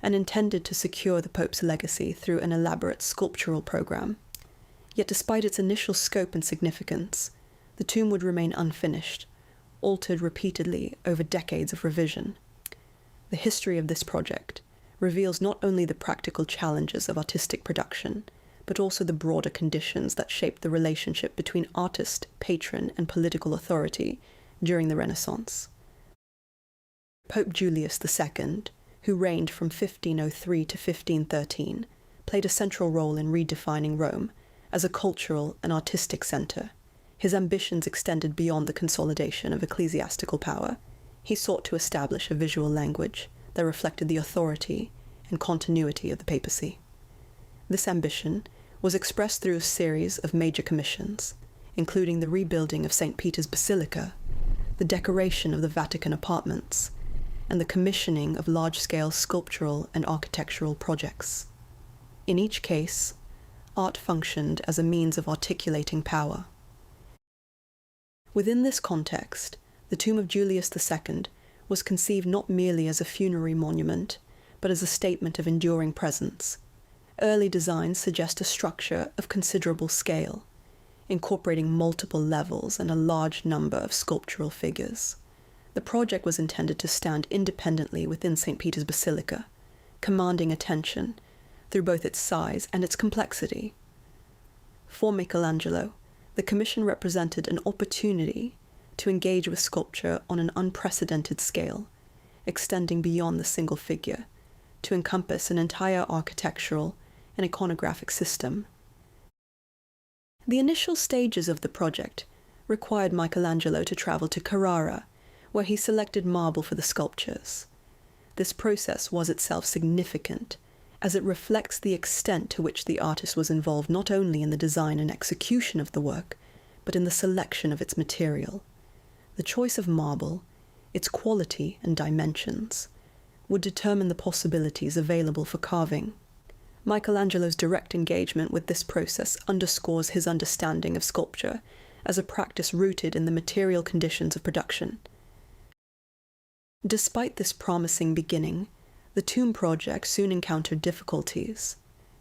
Speaker 1: and intended to secure the Pope's legacy through an elaborate sculptural program. Yet despite its initial scope and significance, the tomb would remain unfinished, altered repeatedly over decades of revision. The history of this project reveals not only the practical challenges of artistic production, but also the broader conditions that shaped the relationship between artist, patron, and political authority during the Renaissance. Pope Julius II, who reigned from 1503 to 1513, played a central role in redefining Rome as a cultural and artistic centre. His ambitions extended beyond the consolidation of ecclesiastical power. He sought to establish a visual language that reflected the authority and continuity of the papacy. This ambition was expressed through a series of major commissions, including the rebuilding of St. Peter's Basilica, the decoration of the Vatican apartments, and the commissioning of large-scale sculptural and architectural projects. In each case, art functioned as a means of articulating power. Within this context, the tomb of Julius II was conceived not merely as a funerary monument, but as a statement of enduring presence. Early designs suggest a structure of considerable scale, incorporating multiple levels and a large number of sculptural figures. The project was intended to stand independently within St. Peter's Basilica, commanding attention through both its size and its complexity. For Michelangelo, the commission represented an opportunity to engage with sculpture on an unprecedented scale, extending beyond the single figure, to encompass an entire architectural and iconographic system. The initial stages of the project required Michelangelo to travel to Carrara, where he selected marble for the sculptures. This process was itself significant, as it reflects the extent to which the artist was involved not only in the design and execution of the work, but in the selection of its material. The choice of marble, its quality and dimensions, would determine the possibilities available for carving. Michelangelo's direct engagement with this process underscores his understanding of sculpture as a practice rooted in the material conditions of production. Despite this promising beginning, the tomb project soon encountered difficulties.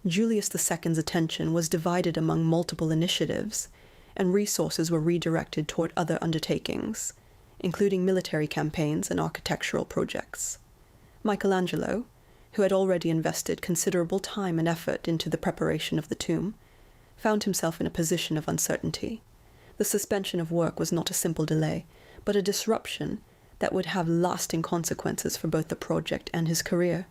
Speaker 1: Julius II's attention was divided among multiple initiatives, and resources were redirected toward other undertakings, including military campaigns and architectural projects. Michelangelo, who had already invested considerable time and effort into the preparation of the tomb, found himself in a position of uncertainty. The suspension of work was not a simple delay, but a disruption that would have lasting consequences for both the project and his career.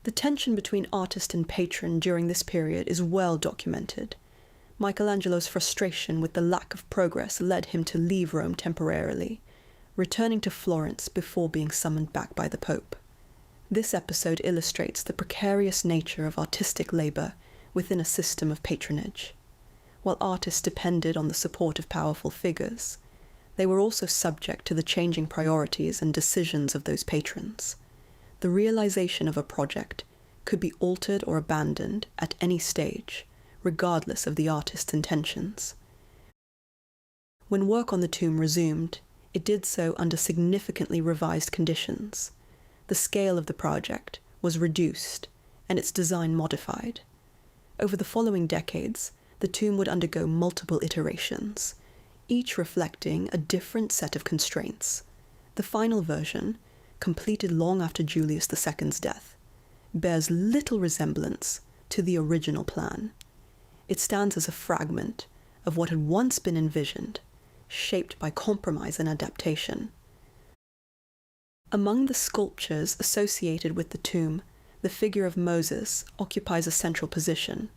Speaker 1: The tension between artist and patron during this period is well documented. Michelangelo's frustration with the lack of progress led him to leave Rome temporarily, returning to Florence before being summoned back by the Pope. This episode illustrates the precarious nature of artistic labor within a system of patronage. While artists depended on the support of powerful figures, they were also subject to the changing priorities and decisions of those patrons. The realization of a project could be altered or abandoned at any stage, regardless of the artist's intentions. When work on the tomb resumed, it did so under significantly revised conditions. The scale of the project was reduced and its design modified. Over the following decades, the tomb would undergo multiple iterations, each reflecting a different set of constraints. The final version, completed long after Julius II's death, bears little resemblance to the original plan. It stands as a fragment of what had once been envisioned, shaped by compromise and adaptation. Among the sculptures associated with the tomb, the figure of Moses occupies a central position.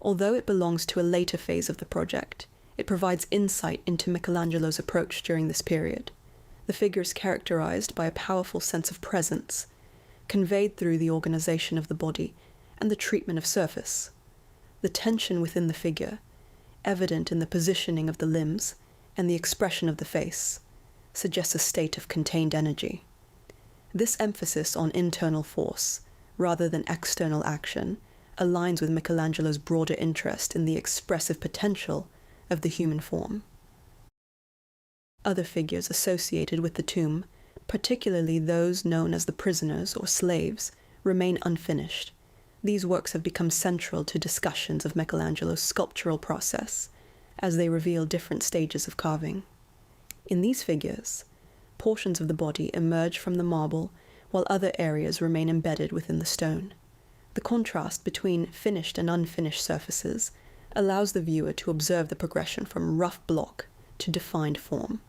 Speaker 1: Although it belongs to a later phase of the project, it provides insight into Michelangelo's approach during this period. The figure is characterized by a powerful sense of presence, conveyed through the organization of the body and the treatment of surface. The tension within the figure, evident in the positioning of the limbs and the expression of the face, suggests a state of contained energy. This emphasis on internal force, rather than external action, aligns with Michelangelo's broader interest in the expressive potential of the human form. Other figures associated with the tomb, particularly those known as the prisoners or slaves, remain unfinished. These works have become central to discussions of Michelangelo's sculptural process, as they reveal different stages of carving. In these figures, portions of the body emerge from the marble, while other areas remain embedded within the stone. The contrast between finished and unfinished surfaces allows the viewer to observe the progression from rough block to defined form.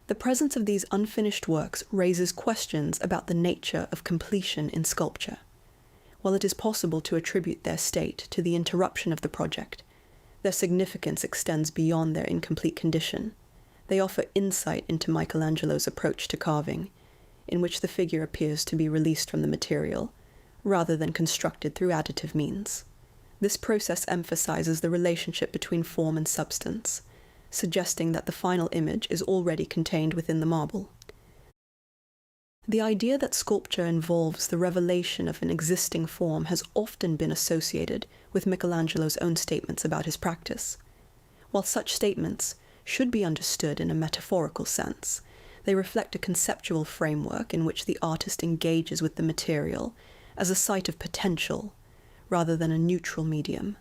Speaker 1: The presence of these unfinished works raises questions about the nature of completion in sculpture. While it is possible to attribute their state to the interruption of the project, their significance extends beyond their incomplete condition. They offer insight into Michelangelo's approach to carving, in which the figure appears to be released from the material, rather than constructed through additive means. This process emphasizes the relationship between form and substance, suggesting that the final image is already contained within the marble. The idea that sculpture involves the revelation of an existing form has often been associated with Michelangelo's own statements about his practice. While such statements should be understood in a metaphorical sense, they reflect a conceptual framework in which the artist engages with the material as a site of potential rather than a neutral medium.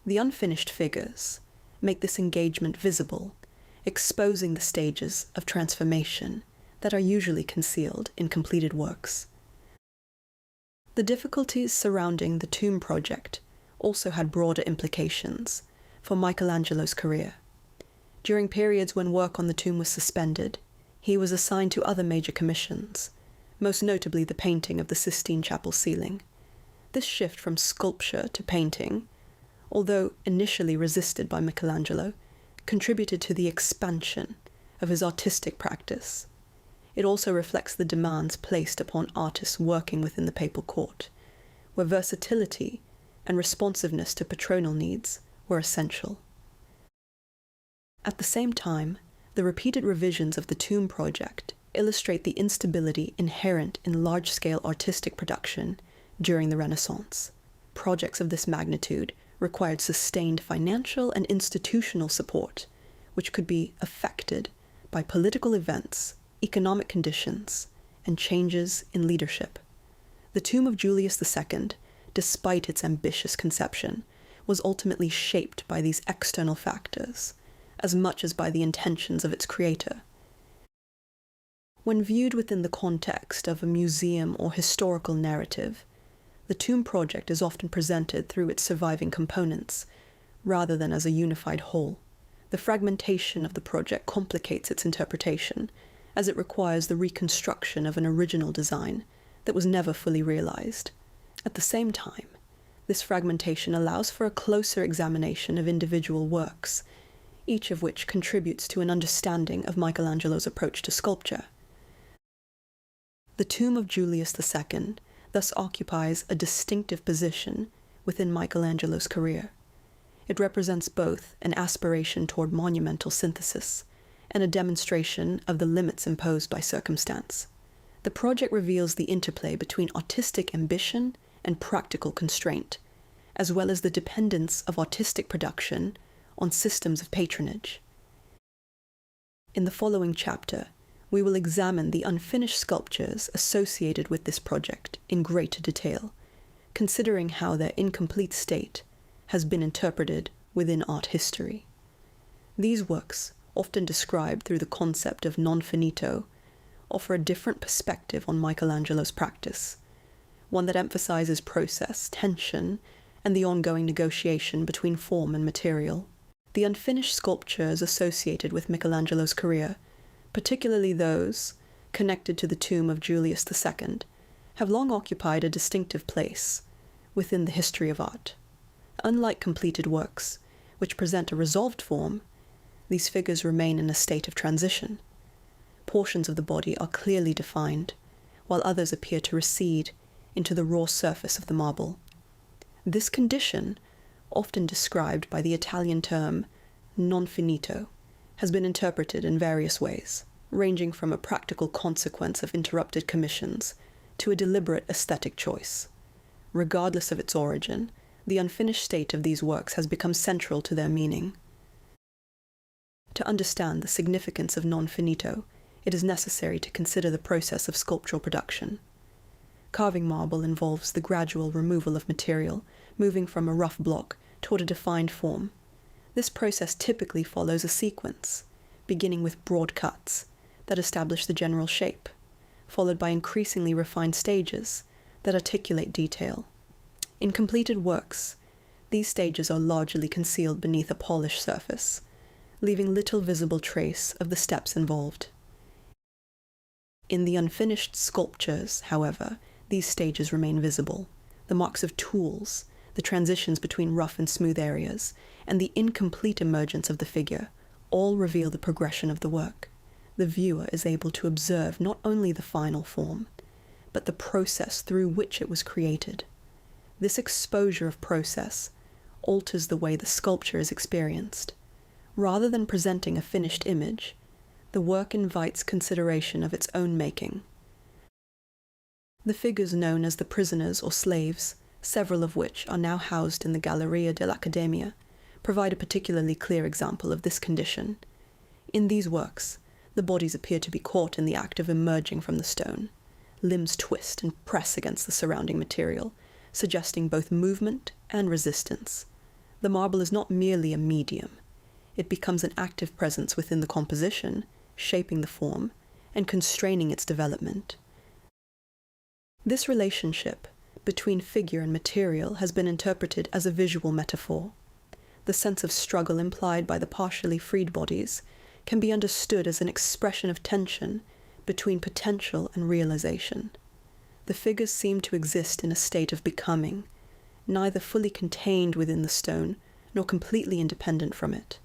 Speaker 1: The unfinished figures make this engagement visible, exposing the stages of transformation that are usually concealed in completed works. The difficulties surrounding the tomb project also had broader implications for Michelangelo's career. During periods when work on the tomb was suspended, he was assigned to other major commissions, most notably the painting of the Sistine Chapel ceiling. This shift from sculpture to painting, although initially resisted by Michelangelo, contributed to the expansion of his artistic practice. It also reflects the demands placed upon artists working within the papal court, where versatility and responsiveness to patronal needs were essential. At the same time, the repeated revisions of the tomb project illustrate the instability inherent in large-scale artistic production during the Renaissance. Projects of this magnitude required sustained financial and institutional support, which could be affected by political events, economic conditions, and changes in leadership. The tomb of Julius II, despite its ambitious conception, was ultimately shaped by these external factors, as much as by the intentions of its creator. When viewed within the context of a museum or historical narrative, the tomb project is often presented through its surviving components, rather than as a unified whole. The fragmentation of the project complicates its interpretation, as it requires the reconstruction of an original design that was never fully realized. At the same time, this fragmentation allows for a closer examination of individual works, each of which contributes to an understanding of Michelangelo's approach to sculpture. The tomb of Julius II thus occupies a distinctive position within Michelangelo's career. It represents both an aspiration toward monumental synthesis and a demonstration of the limits imposed by circumstance. The project reveals the interplay between artistic ambition and practical constraint, as well as the dependence of artistic production on systems of patronage. In the following chapter, we will examine the unfinished sculptures associated with this project in greater detail, considering how their incomplete state has been interpreted within art history. These works, often described through the concept of nonfinito, offer a different perspective on Michelangelo's practice, one that emphasizes process, tension, and the ongoing negotiation between form and material. The unfinished sculptures associated with Michelangelo's career, particularly those connected to the tomb of Julius II, have long occupied a distinctive place within the history of art. Unlike completed works, which present a resolved form, these figures remain in a state of transition. Portions of the body are clearly defined, while others appear to recede into the raw surface of the marble. This condition, often described by the Italian term nonfinito, has been interpreted in various ways, ranging from a practical consequence of interrupted commissions to a deliberate aesthetic choice. Regardless of its origin, the unfinished state of these works has become central to their meaning. To understand the significance of nonfinito, it is necessary to consider the process of sculptural production. Carving marble involves the gradual removal of material, moving from a rough block toward a defined form. This process typically follows a sequence, beginning with broad cuts that establish the general shape, followed by increasingly refined stages that articulate detail. In completed works, these stages are largely concealed beneath a polished surface, leaving little visible trace of the steps involved. In the unfinished sculptures, however, these stages remain visible. The marks of tools, the transitions between rough and smooth areas, and the incomplete emergence of the figure all reveal the progression of the work. The viewer is able to observe not only the final form, but the process through which it was created. This exposure of process alters the way the sculpture is experienced. Rather than presenting a finished image, the work invites consideration of its own making. The figures known as the prisoners or slaves, several of which are now housed in the Galleria dell'Accademia, provide a particularly clear example of this condition. In these works, the bodies appear to be caught in the act of emerging from the stone. Limbs twist and press against the surrounding material, suggesting both movement and resistance. The marble is not merely a medium. It becomes an active presence within the composition, shaping the form and constraining its development. This relationship between figure and material has been interpreted as a visual metaphor. The sense of struggle implied by the partially freed bodies can be understood as an expression of tension between potential and realization. The figures seem to exist in a state of becoming, neither fully contained within the stone nor completely independent from it.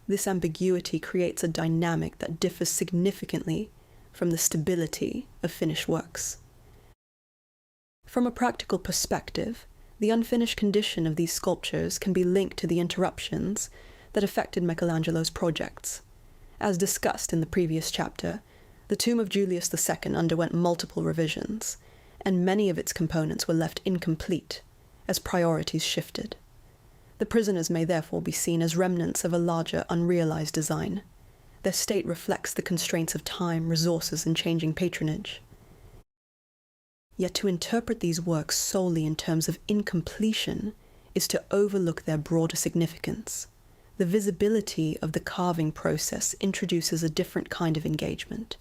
Speaker 1: This ambiguity creates a dynamic that differs significantly from the stability of finished works. From a practical perspective, the unfinished condition of these sculptures can be linked to the interruptions that affected Michelangelo's projects. As discussed in the previous chapter, the tomb of Julius II underwent multiple revisions, and many of its components were left incomplete as priorities shifted. The prisoners may therefore be seen as remnants of a larger, unrealized design. Their state reflects the constraints of time, resources, and changing patronage. Yet to interpret these works solely in terms of incompletion is to overlook their broader significance. The visibility of the carving process introduces a different kind of engagement,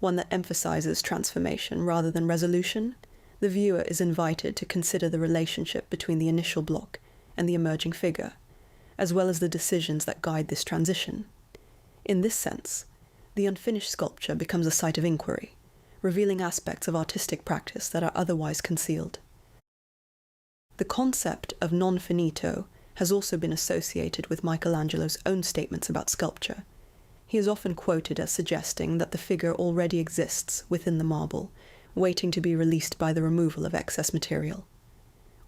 Speaker 1: one that emphasizes transformation rather than resolution. The viewer is invited to consider the relationship between the initial block and the emerging figure, as well as the decisions that guide this transition. In this sense, the unfinished sculpture becomes a site of inquiry, revealing aspects of artistic practice that are otherwise concealed. The concept of nonfinito has also been associated with Michelangelo's own statements about sculpture. He is often quoted as suggesting that the figure already exists within the marble, waiting to be released by the removal of excess material.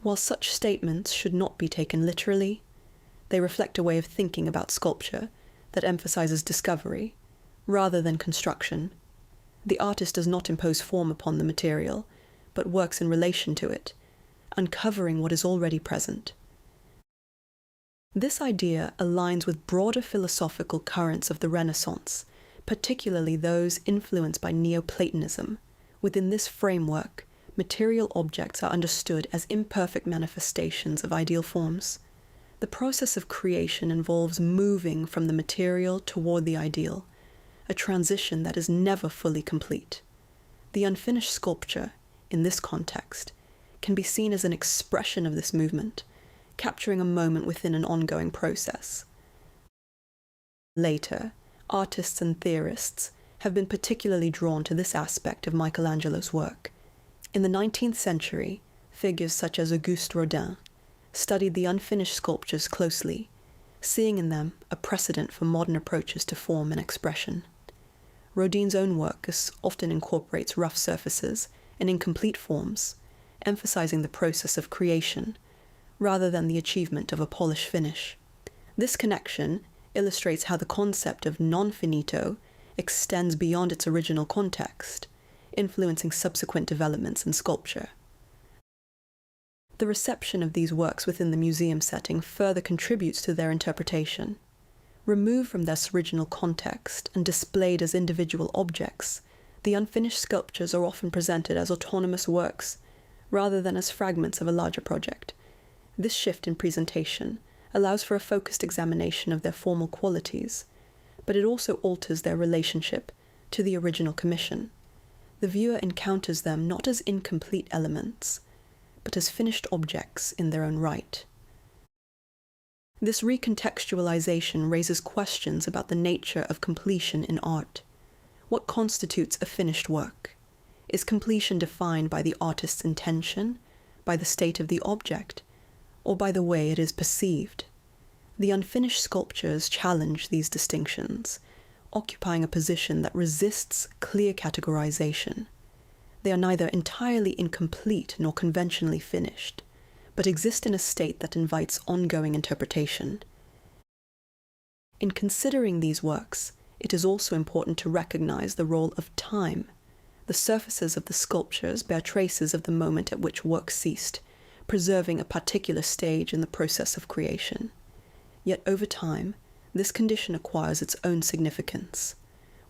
Speaker 1: While such statements should not be taken literally, they reflect a way of thinking about sculpture that emphasizes discovery rather than construction. The artist does not impose form upon the material, but works in relation to it, uncovering what is already present. This idea aligns with broader philosophical currents of the Renaissance, particularly those influenced by Neoplatonism. Within this framework, material objects are understood as imperfect manifestations of ideal forms. The process of creation involves moving from the material toward the ideal, a transition that is never fully complete. The unfinished sculpture, in this context, can be seen as an expression of this movement, capturing a moment within an ongoing process. Later, artists and theorists have been particularly drawn to this aspect of Michelangelo's work. In the 19th century, figures such as Auguste Rodin studied the unfinished sculptures closely, seeing in them a precedent for modern approaches to form and expression. Rodin's own work often incorporates rough surfaces and incomplete forms, emphasizing the process of creation rather than the achievement of a polished finish. This connection illustrates how the concept of nonfinito extends beyond its original context, influencing subsequent developments in sculpture. The reception of these works within the museum setting further contributes to their interpretation. Removed from their original context and displayed as individual objects, the unfinished sculptures are often presented as autonomous works rather than as fragments of a larger project. This shift in presentation allows for a focused examination of their formal qualities, but it also alters their relationship to the original commission. The viewer encounters them not as incomplete elements, but as finished objects in their own right. This recontextualization raises questions about the nature of completion in art. What constitutes a finished work? Is completion defined by the artist's intention, by the state of the object, or by the way it is perceived? The unfinished sculptures challenge these distinctions, occupying a position that resists clear categorization. They are neither entirely incomplete nor conventionally finished, but exist in a state that invites ongoing interpretation. In considering these works, it is also important to recognize the role of time. The surfaces of the sculptures bear traces of the moment at which work ceased, preserving a particular stage in the process of creation. Yet over time, this condition acquires its own significance.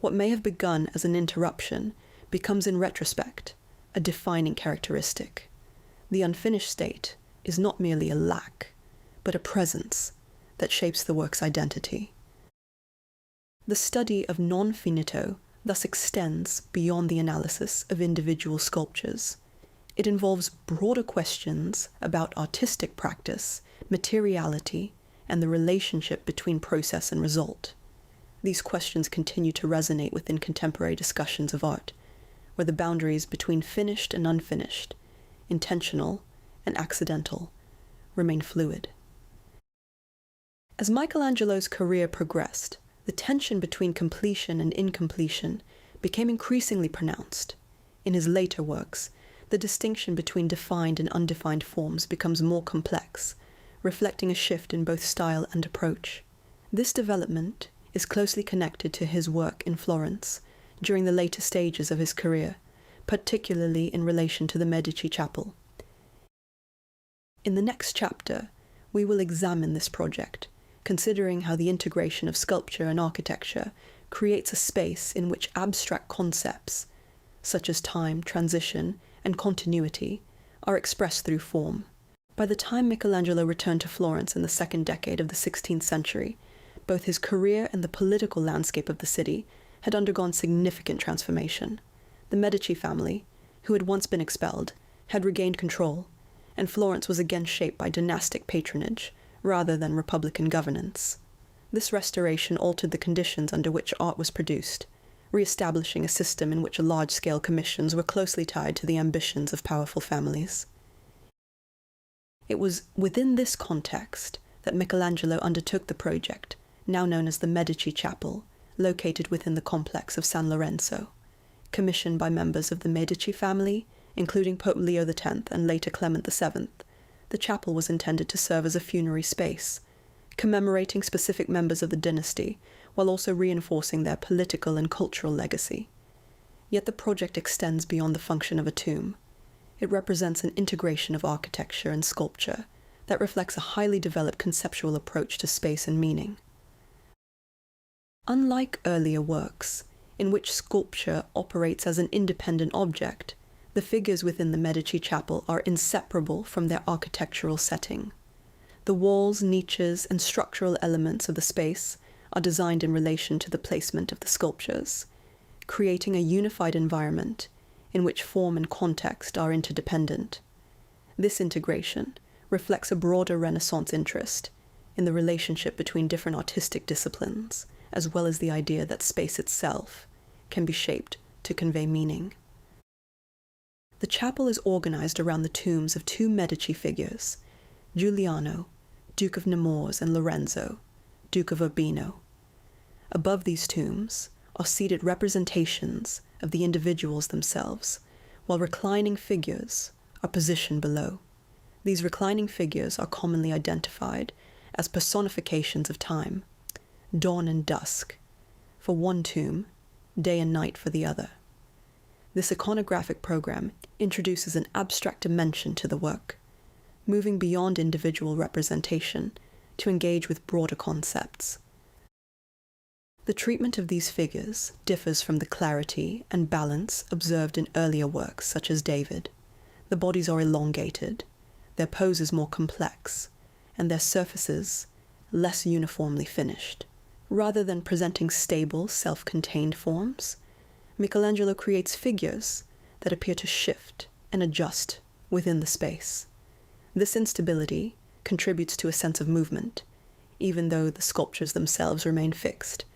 Speaker 1: What may have begun as an interruption becomes in retrospect a defining characteristic. The unfinished state is not merely a lack, but a presence that shapes the work's identity. The study of nonfinito thus extends beyond the analysis of individual sculptures. It involves broader questions about artistic practice, materiality, and the relationship between process and result. These questions continue to resonate within contemporary discussions of art, where the boundaries between finished and unfinished, intentional and accidental, remain fluid. As Michelangelo's career progressed, the tension between completion and incompletion became increasingly pronounced. In his later works, the distinction between defined and undefined forms becomes more complex, reflecting a shift in both style and approach. This development is closely connected to his work in Florence during the later stages of his career, particularly in relation to the Medici Chapel. In the next chapter, we will examine this project, considering how the integration of sculpture and architecture creates a space in which abstract concepts, such as time, transition, and continuity, are expressed through form. By the time Michelangelo returned to Florence in the second decade of the 16th century, both his career and the political landscape of the city had undergone significant transformation. The Medici family, who had once been expelled, had regained control, and Florence was again shaped by dynastic patronage rather than republican governance. This restoration altered the conditions under which art was produced, re-establishing a system in which large-scale commissions were closely tied to the ambitions of powerful families. It was within this context that Michelangelo undertook the project, now known as the Medici Chapel, located within the complex of San Lorenzo. Commissioned by members of the Medici family, including Pope Leo X and later Clement VII, the chapel was intended to serve as a funerary space, commemorating specific members of the dynasty, while also reinforcing their political and cultural legacy. Yet the project extends beyond the function of a tomb. It represents an integration of architecture and sculpture that reflects a highly developed conceptual approach to space and meaning. Unlike earlier works, in which sculpture operates as an independent object, the figures within the Medici Chapel are inseparable from their architectural setting. The walls, niches, and structural elements of the space are designed in relation to the placement of the sculptures, creating a unified environment in which form and context are interdependent. This integration reflects a broader Renaissance interest in the relationship between different artistic disciplines, as well as the idea that space itself can be shaped to convey meaning. The chapel is organized around the tombs of two Medici figures, Giuliano, Duke of Nemours, and Lorenzo, Duke of Urbino. Above these tombs are seated representations of the individuals themselves, while reclining figures are positioned below. These reclining figures are commonly identified as personifications of time, dawn and dusk for one tomb, day and night for the other. This iconographic program introduces an abstract dimension to the work, moving beyond individual representation to engage with broader concepts. The treatment of these figures differs from the clarity and balance observed in earlier works such as David. The bodies are elongated, their poses more complex, and their surfaces less uniformly finished. Rather than presenting stable, self-contained forms, Michelangelo creates figures that appear to shift and adjust within the space. This instability contributes to a sense of movement, even though the sculptures themselves remain fixed.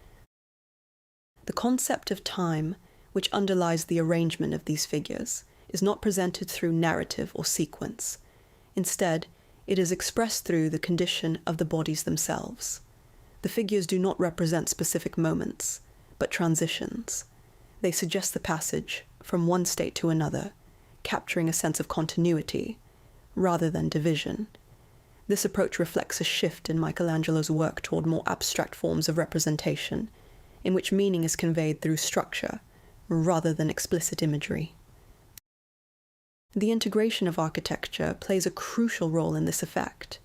Speaker 1: The concept of time, which underlies the arrangement of these figures, is not presented through narrative or sequence. Instead, it is expressed through the condition of the bodies themselves. The figures do not represent specific moments, but transitions. They suggest the passage from one state to another, capturing a sense of continuity rather than division. This approach reflects a shift in Michelangelo's work toward more abstract forms of representation, in which meaning is conveyed through structure rather than explicit imagery. The integration of architecture plays a crucial role in this effect.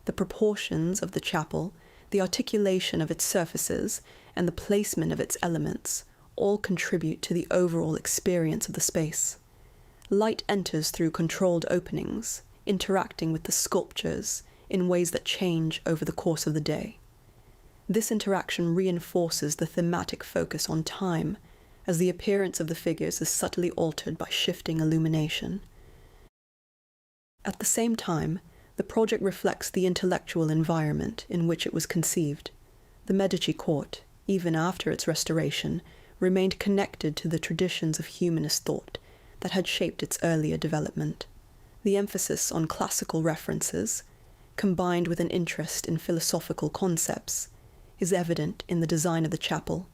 Speaker 1: The proportions of the chapel, the articulation of its surfaces, and the placement of its elements all contribute to the overall experience of the space. Light enters through controlled openings, interacting with the sculptures in ways that change over the course of the day. This interaction reinforces the thematic focus on time, as the appearance of the figures is subtly altered by shifting illumination. At the same time, the project reflects the intellectual environment in which it was conceived. The Medici court, even after its restoration, remained connected to the traditions of humanist thought that had shaped its earlier development. The emphasis on classical references, combined with an interest in philosophical concepts, is evident in the design of the chapel.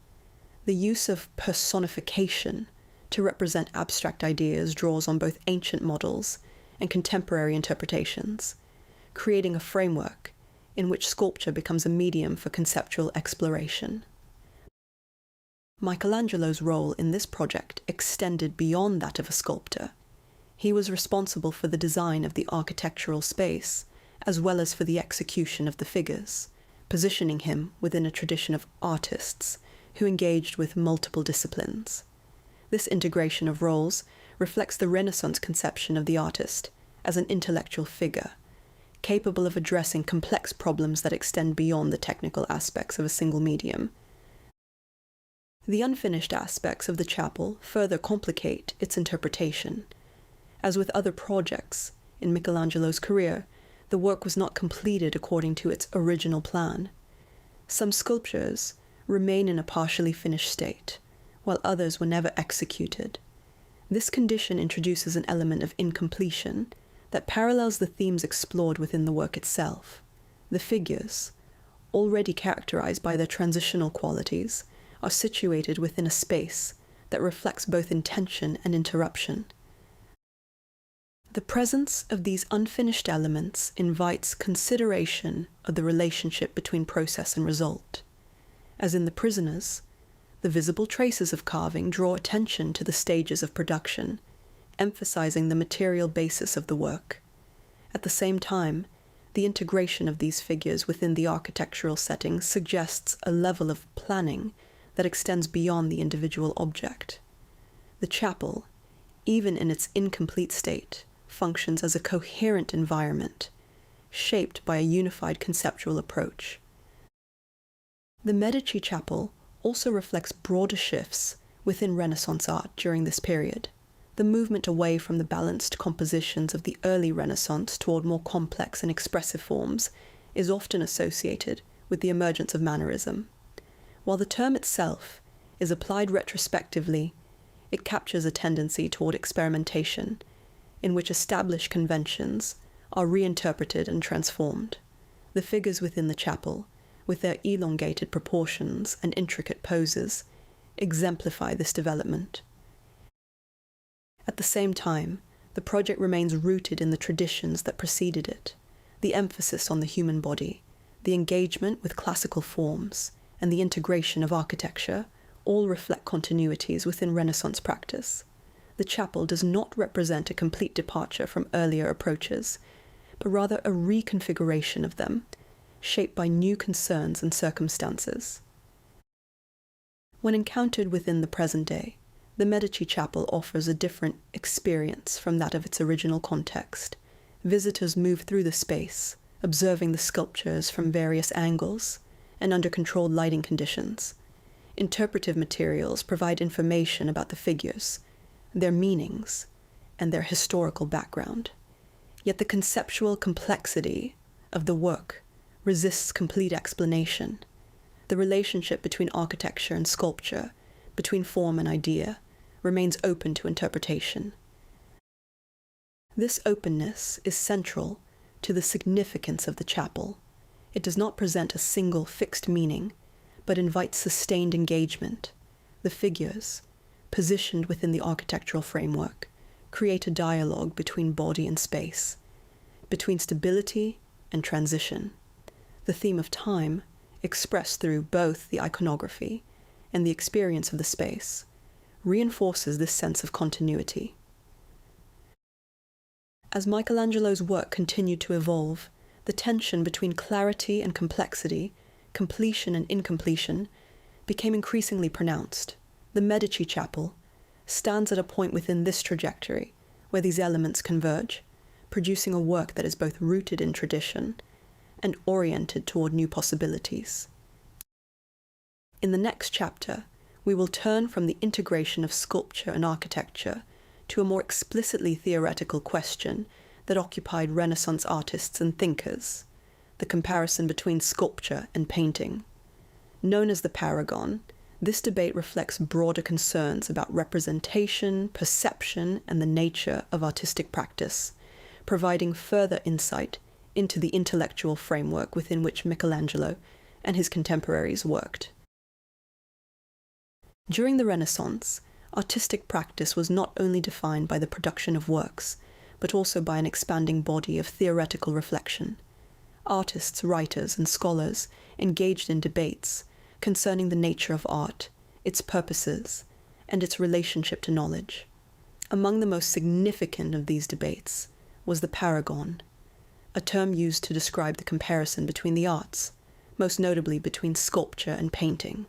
Speaker 1: The use of personification to represent abstract ideas draws on both ancient models and contemporary interpretations, creating a framework in which sculpture becomes a medium for conceptual exploration. Michelangelo's role in this project extended beyond that of a sculptor. He was responsible for the design of the architectural space, as well as for the execution of the figures, positioning him within a tradition of artists who engaged with multiple disciplines. This integration of roles reflects the Renaissance conception of the artist as an intellectual figure, capable of addressing complex problems that extend beyond the technical aspects of a single medium. The unfinished aspects of the chapel further complicate its interpretation. As with other projects in Michelangelo's career, the work was not completed according to its original plan. Some sculptures remain in a partially finished state, while others were never executed. This condition introduces an element of incompletion that parallels the themes explored within the work itself. The figures, already characterized by their transitional qualities, are situated within a space that reflects both intention and interruption. The presence of these unfinished elements invites consideration of the relationship between process and result. As in The Prisoners, the visible traces of carving draw attention to the stages of production, emphasizing the material basis of the work. At the same time, the integration of these figures within the architectural setting suggests a level of planning that extends beyond the individual object. The chapel, even in its incomplete state, functions as a coherent environment, shaped by a unified conceptual approach. The Medici Chapel also reflects broader shifts within Renaissance art during this period. The movement away from the balanced compositions of the early Renaissance toward more complex and expressive forms is often associated with the emergence of mannerism. While the term itself is applied retrospectively, it captures a tendency toward experimentation, in which established conventions are reinterpreted and transformed. The figures within the chapel, with their elongated proportions and intricate poses, exemplify this development. At the same time, the project remains rooted in the traditions that preceded it. The emphasis on the human body, the engagement with classical forms, and the integration of architecture all reflect continuities within Renaissance practice. The chapel does not represent a complete departure from earlier approaches, but rather a reconfiguration of them, shaped by new concerns and circumstances. When encountered within the present day, the Medici Chapel offers a different experience from that of its original context. Visitors move through the space, observing the sculptures from various angles and under controlled lighting conditions. Interpretive materials provide information about the figures, their meanings, and their historical background. Yet the conceptual complexity of the work resists complete explanation. The relationship between architecture and sculpture, between form and idea, remains open to interpretation. This openness is central to the significance of the chapel. It does not present a single fixed meaning, but invites sustained engagement. The figures, positioned within the architectural framework, create a dialogue between body and space, between stability and transition. The theme of time, expressed through both the iconography and the experience of the space, reinforces this sense of continuity. As Michelangelo's work continued to evolve, the tension between clarity and complexity, completion and incompletion, became increasingly pronounced. The Medici Chapel stands at a point within this trajectory where these elements converge, producing a work that is both rooted in tradition and oriented toward new possibilities. In the next chapter, we will turn from the integration of sculpture and architecture to a more explicitly theoretical question that occupied Renaissance artists and thinkers: the comparison between sculpture and painting. Known as the Paragone, this debate reflects broader concerns about representation, perception, and the nature of artistic practice, providing further insight into the intellectual framework within which Michelangelo and his contemporaries worked. During the Renaissance, artistic practice was not only defined by the production of works, but also by an expanding body of theoretical reflection. Artists, writers, and scholars engaged in debates concerning the nature of art, its purposes, and its relationship to knowledge. Among the most significant of these debates was the Paragone, a term used to describe the comparison between the arts, most notably between sculpture and painting.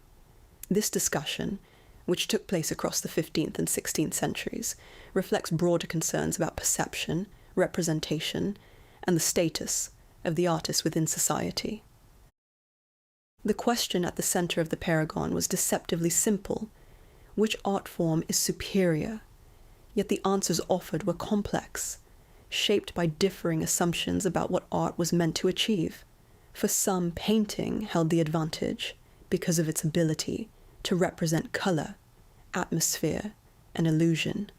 Speaker 1: This discussion, which took place across the 15th and 16th centuries, reflects broader concerns about perception, representation, and the status of the artist within society. The question at the center of the Paragone was deceptively simple: which art form is superior? Yet the answers offered were complex, shaped by differing assumptions about what art was meant to achieve. For some, painting held the advantage because of its ability to represent color, atmosphere, and illusion.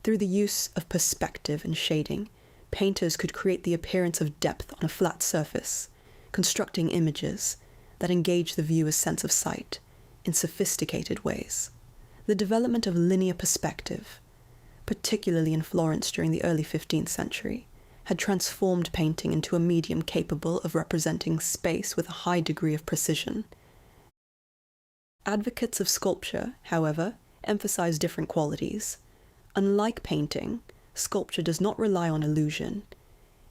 Speaker 1: Through the use of perspective and shading, painters could create the appearance of depth on a flat surface, constructing images that engage the viewer's sense of sight in sophisticated ways. The development of linear perspective, particularly in Florence during the early 15th century, had transformed painting into a medium capable of representing space with a high degree of precision. Advocates of sculpture, however, emphasize different qualities. Unlike painting, sculpture does not rely on illusion.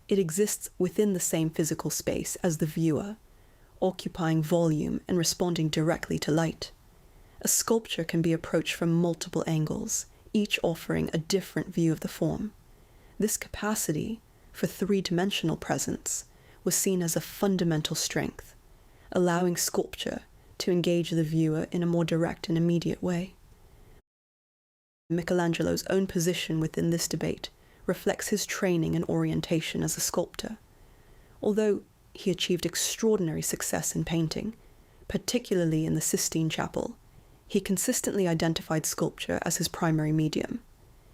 Speaker 1: It exists within the same physical space as the viewer, occupying volume and responding directly to light. A sculpture can be approached from multiple angles, each offering a different view of the form. This capacity for three-dimensional presence was seen as a fundamental strength, allowing sculpture to engage the viewer in a more direct and immediate way. Michelangelo's own position within this debate reflects his training and orientation as a sculptor. Although he achieved extraordinary success in painting, particularly in the Sistine Chapel, he consistently identified sculpture as his primary medium.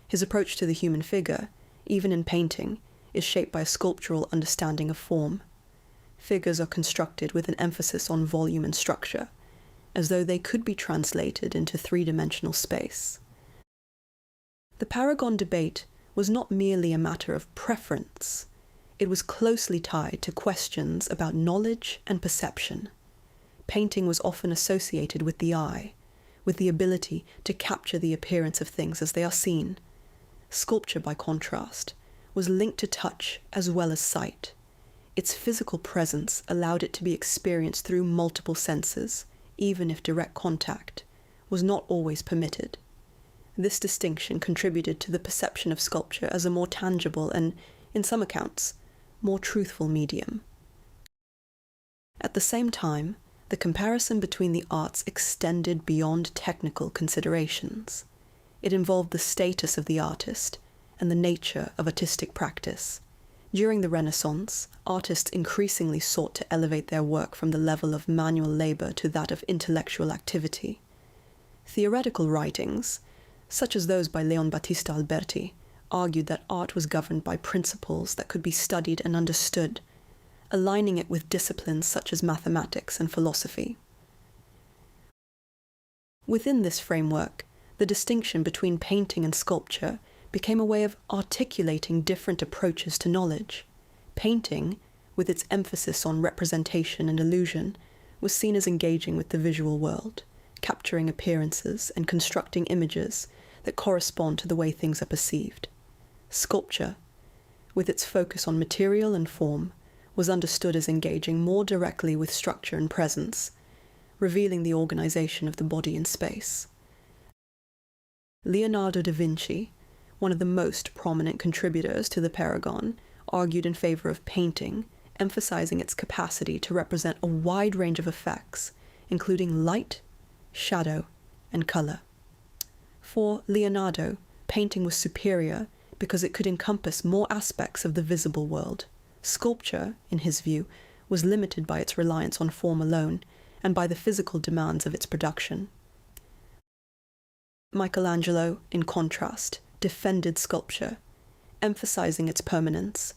Speaker 1: His approach to the human figure, even in painting, is shaped by a sculptural understanding of form. Figures are constructed with an emphasis on volume and structure, as though they could be translated into three-dimensional space. The Paragone debate was not merely a matter of preference. It was closely tied to questions about knowledge and perception. Painting was often associated with the eye, with the ability to capture the appearance of things as they are seen. Sculpture, by contrast, was linked to touch as well as sight. Its physical presence allowed it to be experienced through multiple senses, even if direct contact was not always permitted. This distinction contributed to the perception of sculpture as a more tangible and, in some accounts, more truthful medium. At the same time, the comparison between the arts extended beyond technical considerations. It involved the status of the artist and the nature of artistic practice. During the Renaissance, artists increasingly sought to elevate their work from the level of manual labor to that of intellectual activity. Theoretical writings, such as those by Leon Battista Alberti, argued that art was governed by principles that could be studied and understood, aligning it with disciplines such as mathematics and philosophy. Within this framework, the distinction between painting and sculpture became a way of articulating different approaches to knowledge. Painting, with its emphasis on representation and illusion, was seen as engaging with the visual world, capturing appearances and constructing images that correspond to the way things are perceived. Sculpture, with its focus on material and form, was understood as engaging more directly with structure and presence, revealing the organization of the body in space. Leonardo da Vinci, one of the most prominent contributors to the Paragone, argued in favor of painting, emphasizing its capacity to represent a wide range of effects, including light, shadow, and color. For Leonardo, painting was superior because it could encompass more aspects of the visible world. Sculpture, in his view, was limited by its reliance on form alone and by the physical demands of its production. Michelangelo, in contrast, defended sculpture, emphasizing its permanence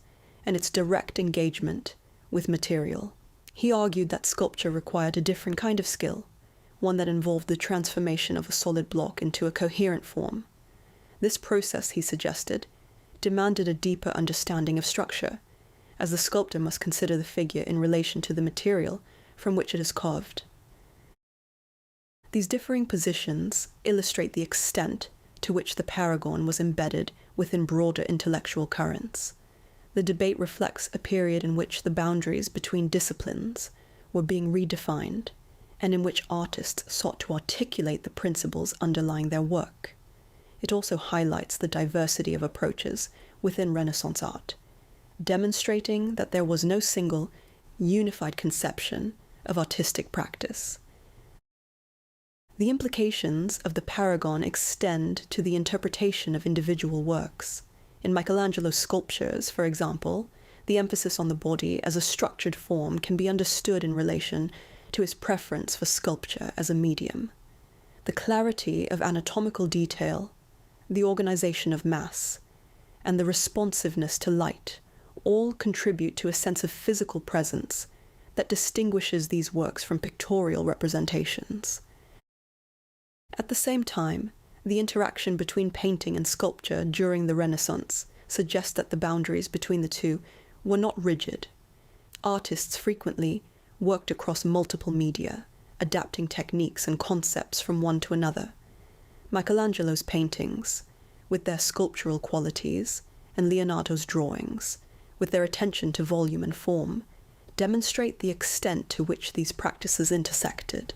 Speaker 1: and its direct engagement with material. He argued that sculpture required a different kind of skill, one that involved the transformation of a solid block into a coherent form. This process, he suggested, demanded a deeper understanding of structure, as the sculptor must consider the figure in relation to the material from which it is carved. These differing positions illustrate the extent to which the Paragone was embedded within broader intellectual currents. The debate reflects a period in which the boundaries between disciplines were being redefined, and in which artists sought to articulate the principles underlying their work. It also highlights the diversity of approaches within Renaissance art, demonstrating that there was no single, unified conception of artistic practice. The implications of the Paragone extend to the interpretation of individual works. In Michelangelo's sculptures, for example, the emphasis on the body as a structured form can be understood in relation to his preference for sculpture as a medium. The clarity of anatomical detail, the organization of mass, and the responsiveness to light all contribute to a sense of physical presence that distinguishes these works from pictorial representations. At the same time, the interaction between painting and sculpture during the Renaissance suggests that the boundaries between the two were not rigid. Artists frequently worked across multiple media, adapting techniques and concepts from one to another. Michelangelo's paintings, with their sculptural qualities, and Leonardo's drawings, with their attention to volume and form, demonstrate the extent to which these practices intersected.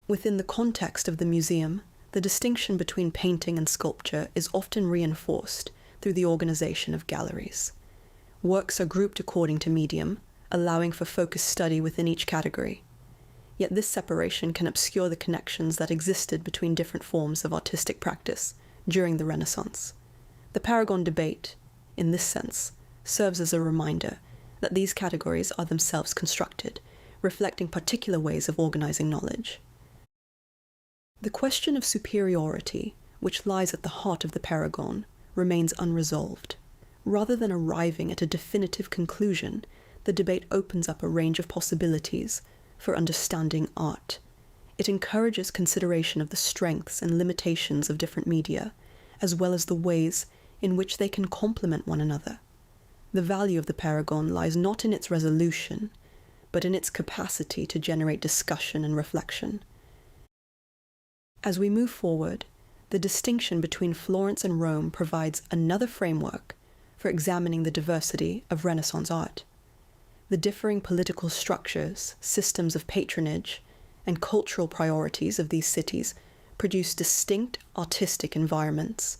Speaker 1: Within the context of the museum, the distinction between painting and sculpture is often reinforced through the organization of galleries. Works are grouped according to medium, allowing for focused study within each category. Yet this separation can obscure the connections that existed between different forms of artistic practice during the Renaissance. The Paragone debate, in this sense, serves as a reminder that these categories are themselves constructed, reflecting particular ways of organizing knowledge. The question of superiority, which lies at the heart of the Paragone, remains unresolved. Rather than arriving at a definitive conclusion, the debate opens up a range of possibilities for understanding art. It encourages consideration of the strengths and limitations of different media, as well as the ways in which they can complement one another. The value of the Paragone lies not in its resolution, but in its capacity to generate discussion and reflection. As we move forward, the distinction between Florence and Rome provides another framework for examining the diversity of Renaissance art. The differing political structures, systems of patronage, and cultural priorities of these cities produce distinct artistic environments,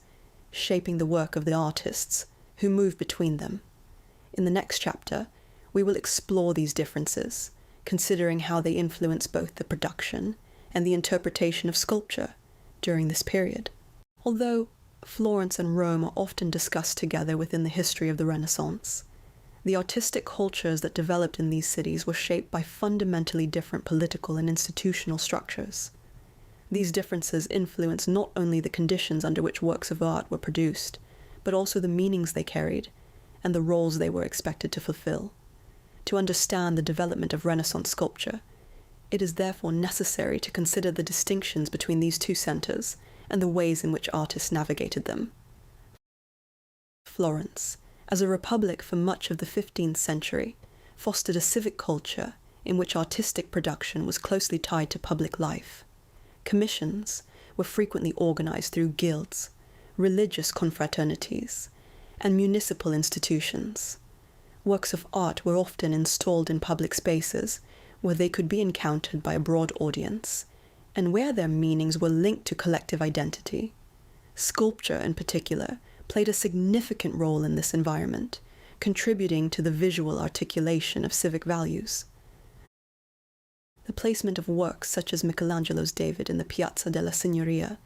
Speaker 1: shaping the work of the artists who move between them. In the next chapter, we will explore these differences, considering how they influence both the production and the interpretation of sculpture during this period. Although Florence and Rome are often discussed together within the history of the Renaissance, the artistic cultures that developed in these cities were shaped by fundamentally different political and institutional structures. These differences influenced not only the conditions under which works of art were produced, but also the meanings they carried and the roles they were expected to fulfill. To understand the development of Renaissance sculpture, it is therefore necessary to consider the distinctions between these two centers and the ways in which artists navigated them. Florence, as a republic for much of the 15th century, fostered a civic culture in which artistic production was closely tied to public life. Commissions were frequently organized through guilds, religious confraternities, and municipal institutions. Works of art were often installed in public spaces where they could be encountered by a broad audience, and where their meanings were linked to collective identity. Sculpture, in particular, played a significant role in this environment, contributing to the visual articulation of civic values. The placement of works such as Michelangelo's David in the Piazza della Signoria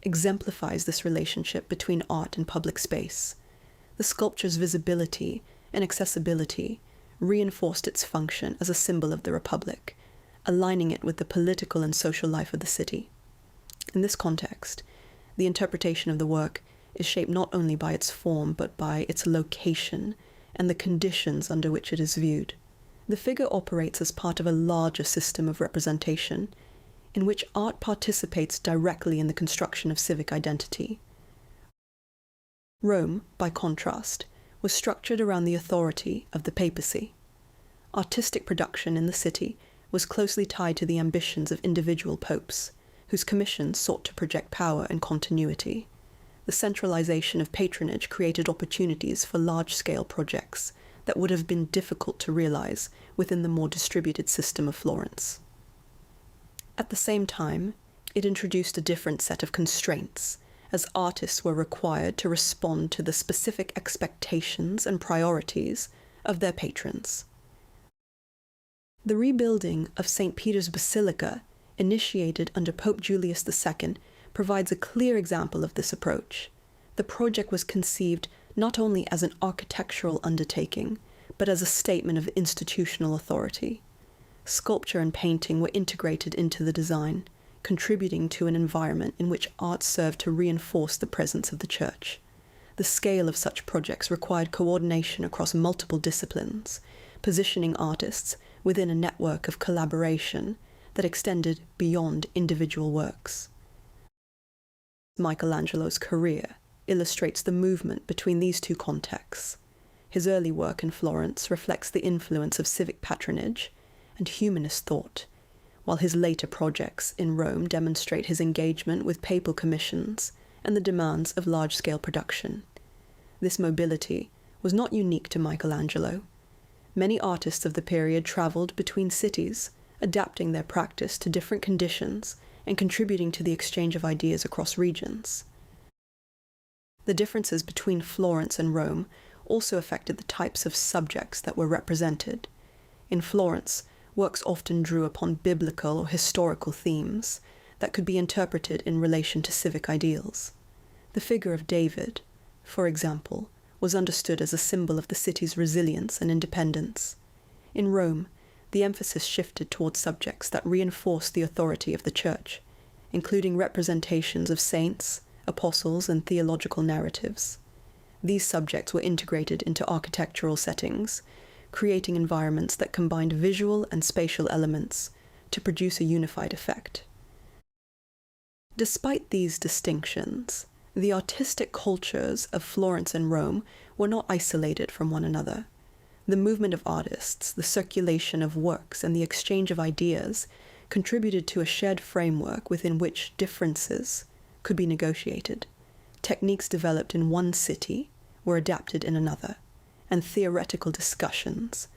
Speaker 1: exemplifies this relationship between art and public space. The sculpture's visibility and accessibility reinforced its function as a symbol of the Republic, aligning it with the political and social life of the city. In this context, the interpretation of the work is shaped not only by its form but by its location and the conditions under which it is viewed. The figure operates as part of a larger system of representation in which art participates directly in the construction of civic identity. Rome, by contrast, was structured around the authority of the papacy. Artistic production in the city was closely tied to the ambitions of individual popes, whose commissions sought to project power and continuity. The centralization of patronage created opportunities for large-scale projects that would have been difficult to realize within the more distributed system of Florence. At the same time, it introduced a different set of constraints, as artists were required to respond to the specific expectations and priorities of their patrons. The rebuilding of St. Peter's Basilica, initiated under Pope Julius II, provides a clear example of this approach. The project was conceived not only as an architectural undertaking, but as a statement of institutional authority. Sculpture and painting were integrated into the design, contributing to an environment in which art served to reinforce the presence of the church. The scale of such projects required coordination across multiple disciplines, positioning artists within a network of collaboration that extended beyond individual works. Michelangelo's career illustrates the movement between these two contexts. His early work in Florence reflects the influence of civic patronage and humanist thought, while his later projects in Rome demonstrate his engagement with papal commissions and the demands of large-scale production. This mobility was not unique to Michelangelo. Many artists of the period traveled between cities, adapting their practice to different conditions and contributing to the exchange of ideas across regions. The differences between Florence and Rome also affected the types of subjects that were represented. In Florence, works often drew upon biblical or historical themes that could be interpreted in relation to civic ideals. The figure of David, for example, was understood as a symbol of the city's resilience and independence. In Rome, the emphasis shifted towards subjects that reinforced the authority of the Church, including representations of saints, apostles, and theological narratives. These subjects were integrated into architectural settings, creating environments that combined visual and spatial elements to produce a unified effect. Despite these distinctions, the artistic cultures of Florence and Rome were not isolated from one another. The movement of artists, the circulation of works, and the exchange of ideas contributed to a shared framework within which differences could be negotiated. Techniques developed in one city were adapted in another, and theoretical discussions,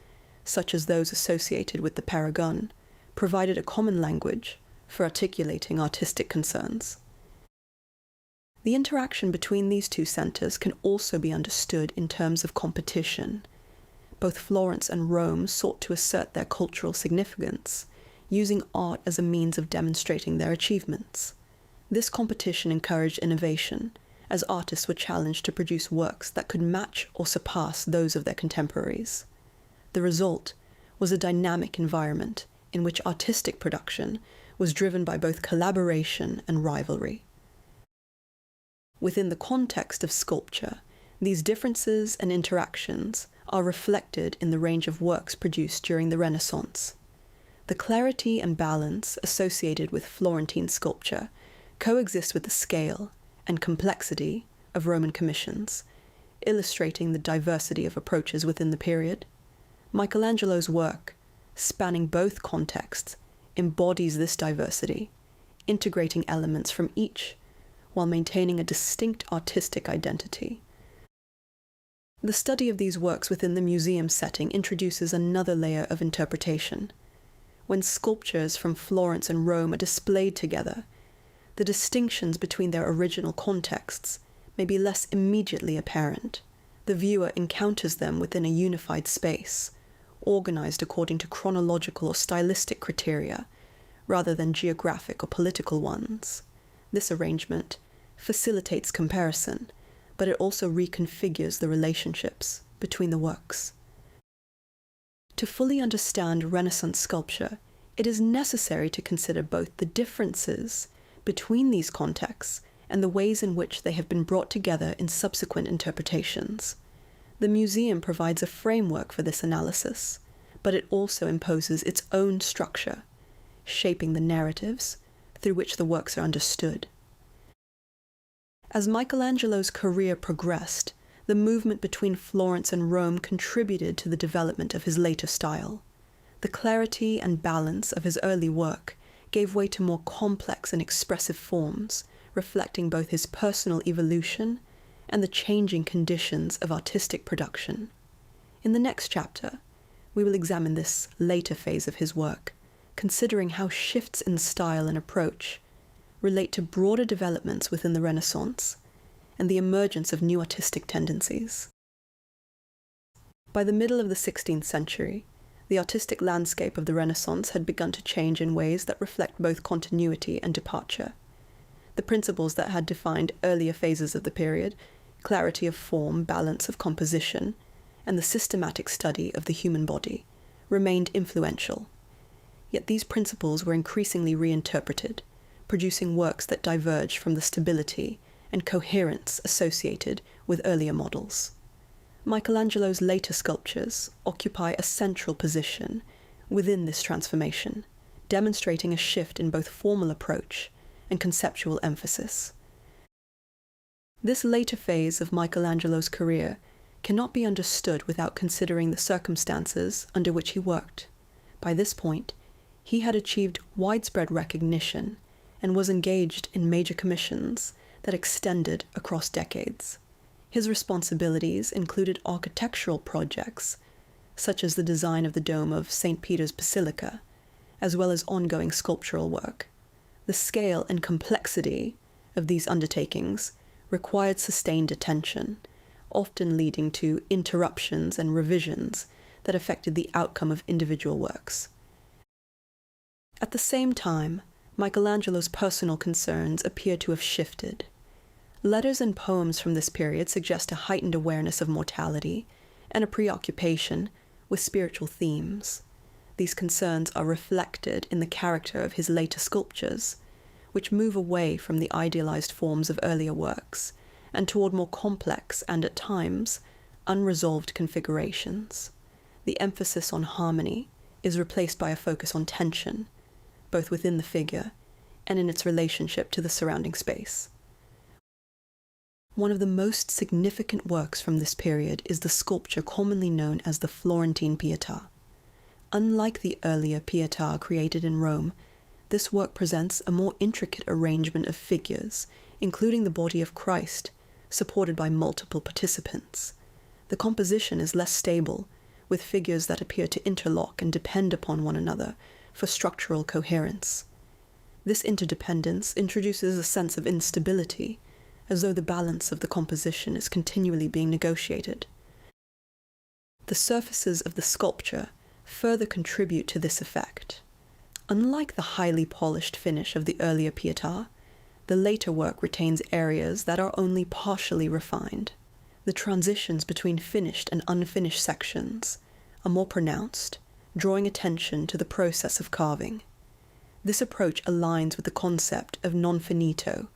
Speaker 1: such as those associated with the Paragone, provided a common language for articulating artistic concerns. The interaction between these two centers can also be understood in terms of competition. Both Florence and Rome sought to assert their cultural significance, using art as a means of demonstrating their achievements. This competition encouraged innovation, as artists were challenged to produce works that could match or surpass those of their contemporaries. The result was a dynamic environment in which artistic production was driven by both collaboration and rivalry. Within the context of sculpture, these differences and interactions are reflected in the range of works produced during the Renaissance. The clarity and balance associated with Florentine sculpture coexist with the scale and complexity of Roman commissions, illustrating the diversity of approaches within the period. Michelangelo's work, spanning both contexts, embodies this diversity, integrating elements from each while maintaining a distinct artistic identity. The study of these works within the museum setting introduces another layer of interpretation. When sculptures from Florence and Rome are displayed together, the distinctions between their original contexts may be less immediately apparent. The viewer encounters them within a unified space, organized according to chronological or stylistic criteria, rather than geographic or political ones. This arrangement facilitates comparison, but it also reconfigures the relationships between the works. To fully understand Renaissance sculpture, it is necessary to consider both the differences between these contexts and the ways in which they have been brought together in subsequent interpretations. The museum provides a framework for this analysis, but it also imposes its own structure, shaping the narratives through which the works are understood. As Michelangelo's career progressed, the movement between Florence and Rome contributed to the development of his later style. The clarity and balance of his early work gave way to more complex and expressive forms, reflecting both his personal evolution and the changing conditions of artistic production. In the next chapter, we will examine this later phase of his work, considering how shifts in style and approach relate to broader developments within the Renaissance and the emergence of new artistic tendencies. By the middle of the 16th century, the artistic landscape of the Renaissance had begun to change in ways that reflect both continuity and departure. The principles that had defined earlier phases of the period, clarity of form, balance of composition, and the systematic study of the human body, remained influential. Yet these principles were increasingly reinterpreted, producing works that diverged from the stability and coherence associated with earlier models. Michelangelo's later sculptures occupy a central position within this transformation, demonstrating a shift in both formal approach and conceptual emphasis. This later phase of Michelangelo's career cannot be understood without considering the circumstances under which he worked. By this point, he had achieved widespread recognition and was engaged in major commissions that extended across decades. His responsibilities included architectural projects, such as the design of the dome of St. Peter's Basilica, as well as ongoing sculptural work. The scale and complexity of these undertakings required sustained attention, often leading to interruptions and revisions that affected the outcome of individual works. At the same time, Michelangelo's personal concerns appear to have shifted. Letters and poems from this period suggest a heightened awareness of mortality and a preoccupation with spiritual themes. These concerns are reflected in the character of his later sculptures, which move away from the idealized forms of earlier works and toward more complex and, at times, unresolved configurations. The emphasis on harmony is replaced by a focus on tension, both within the figure and in its relationship to the surrounding space. One of the most significant works from this period is the sculpture commonly known as the Florentine Pieta. Unlike the earlier Pieta created in Rome, this work presents a more intricate arrangement of figures, including the body of Christ, supported by multiple participants. The composition is less stable, with figures that appear to interlock and depend upon one another for structural coherence. This interdependence introduces a sense of instability, as though the balance of the composition is continually being negotiated. The surfaces of the sculpture further contribute to this effect. Unlike the highly polished finish of the earlier Pieta, the later work retains areas that are only partially refined. The transitions between finished and unfinished sections are more pronounced, drawing attention to the process of carving. This approach aligns with the concept of nonfinito,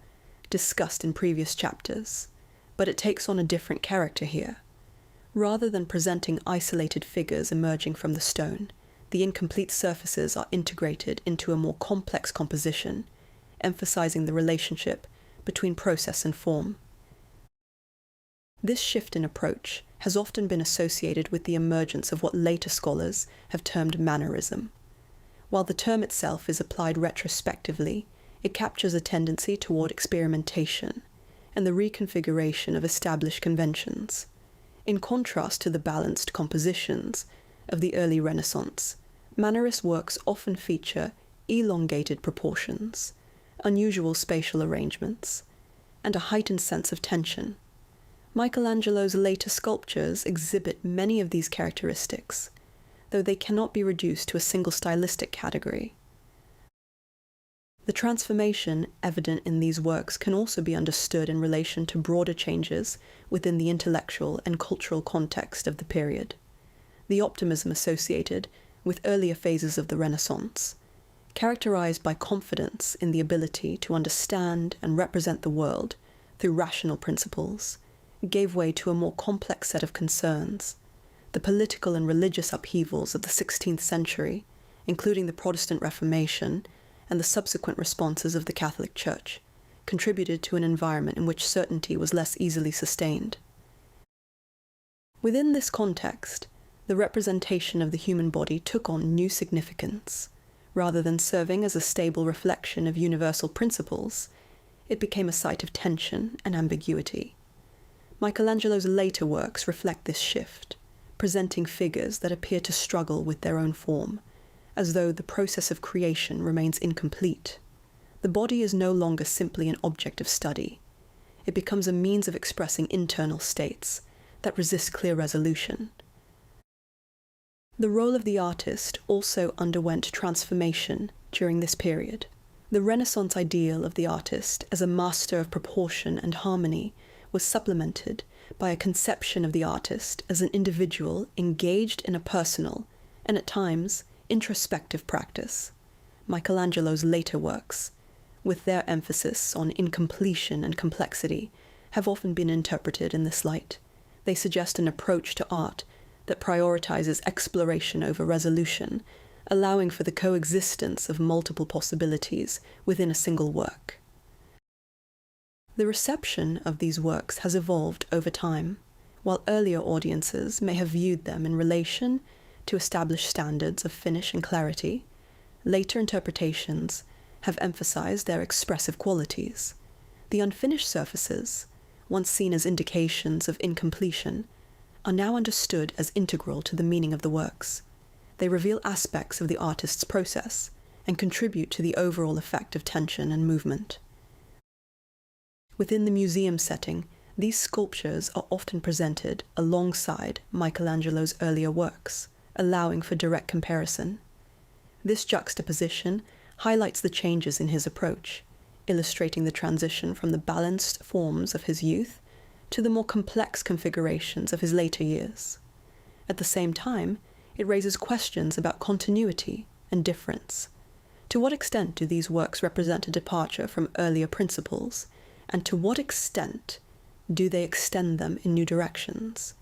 Speaker 1: discussed in previous chapters, but it takes on a different character here. Rather than presenting isolated figures emerging from the stone, the incomplete surfaces are integrated into a more complex composition, emphasizing the relationship between process and form. This shift in approach has often been associated with the emergence of what later scholars have termed mannerism. While the term itself is applied retrospectively, it captures a tendency toward experimentation and the reconfiguration of established conventions. In contrast to the balanced compositions of the early Renaissance, Mannerist works often feature elongated proportions, unusual spatial arrangements, and a heightened sense of tension. Michelangelo's later sculptures exhibit many of these characteristics, though they cannot be reduced to a single stylistic category. The transformation evident in these works can also be understood in relation to broader changes within the intellectual and cultural context of the period. The optimism associated with earlier phases of the Renaissance, characterized by confidence in the ability to understand and represent the world through rational principles, gave way to a more complex set of concerns. The political and religious upheavals of the 16th century, including the Protestant Reformation and the subsequent responses of the Catholic Church, contributed to an environment in which certainty was less easily sustained. Within this context, the representation of the human body took on new significance. Rather than serving as a stable reflection of universal principles, it became a site of tension and ambiguity. Michelangelo's later works reflect this shift, presenting figures that appear to struggle with their own form, as though the process of creation remains incomplete. The body is no longer simply an object of study. It becomes a means of expressing internal states that resist clear resolution. The role of the artist also underwent transformation during this period. The Renaissance ideal of the artist as a master of proportion and harmony was supplemented by a conception of the artist as an individual engaged in a personal, and at times, introspective practice. Michelangelo's later works, with their emphasis on incompletion and complexity, have often been interpreted in this light. They suggest an approach to art that prioritizes exploration over resolution, allowing for the coexistence of multiple possibilities within a single work. The reception of these works has evolved over time. While earlier audiences may have viewed them in relation to established standards of finish and clarity, later interpretations have emphasized their expressive qualities. The unfinished surfaces, once seen as indications of incompletion, are now understood as integral to the meaning of the works. They reveal aspects of the artist's process and contribute to the overall effect of tension and movement. Within the museum setting, these sculptures are often presented alongside Michelangelo's earlier works, allowing for direct comparison. This juxtaposition highlights the changes in his approach, illustrating the transition from the balanced forms of his youth to the more complex configurations of his later years. At the same time, it raises questions about continuity and difference. To what extent do these works represent a departure from earlier principles, and to what extent do they extend them in new directions?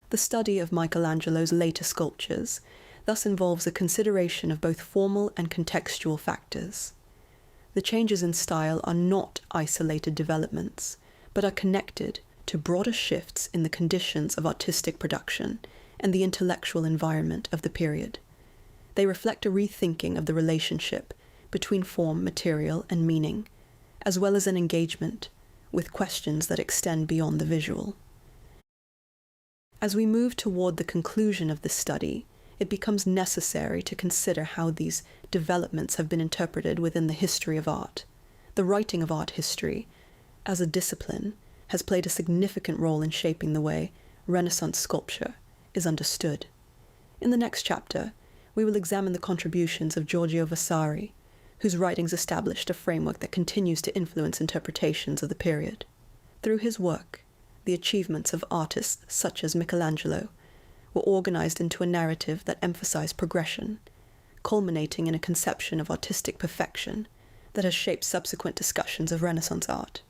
Speaker 1: The study of Michelangelo's later sculptures thus involves a consideration of both formal and contextual factors. The changes in style are not isolated developments, but are connected to broader shifts in the conditions of artistic production and the intellectual environment of the period. They reflect a rethinking of the relationship between form, material, and meaning, as well as an engagement with questions that extend beyond the visual. As we move toward the conclusion of this study, it becomes necessary to consider how these developments have been interpreted within the history of art. The writing of art history, as a discipline, has played a significant role in shaping the way Renaissance sculpture is understood. In the next chapter, we will examine the contributions of Giorgio Vasari, whose writings established a framework that continues to influence interpretations of the period. Through his work, the achievements of artists such as Michelangelo were organized into a narrative that emphasized progression, culminating in a conception of artistic perfection that has shaped subsequent discussions of Renaissance art.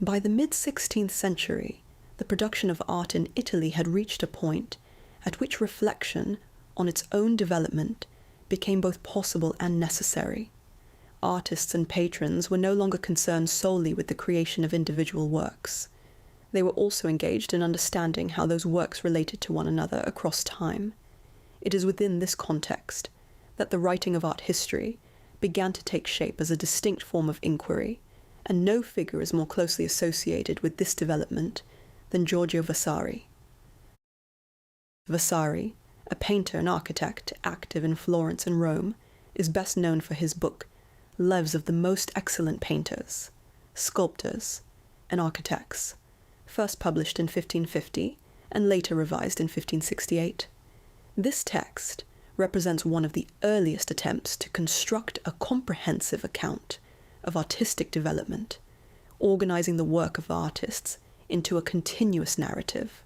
Speaker 1: By the mid-16th century, the production of art in Italy had reached a point at which reflection on its own development became both possible and necessary. artists and patrons were no longer concerned solely with the creation of individual works. They were also engaged in understanding how those works related to one another across time. It is within this context that the writing of art history began to take shape as a distinct form of inquiry, and no figure is more closely associated with this development than Giorgio Vasari. Vasari, a painter and architect active in Florence and Rome, is best known for his book Lives of the Most Excellent Painters, Sculptors, and Architects, first published in 1550 and later revised in 1568. This text represents one of the earliest attempts to construct a comprehensive account of artistic development, organizing the work of artists into a continuous narrative.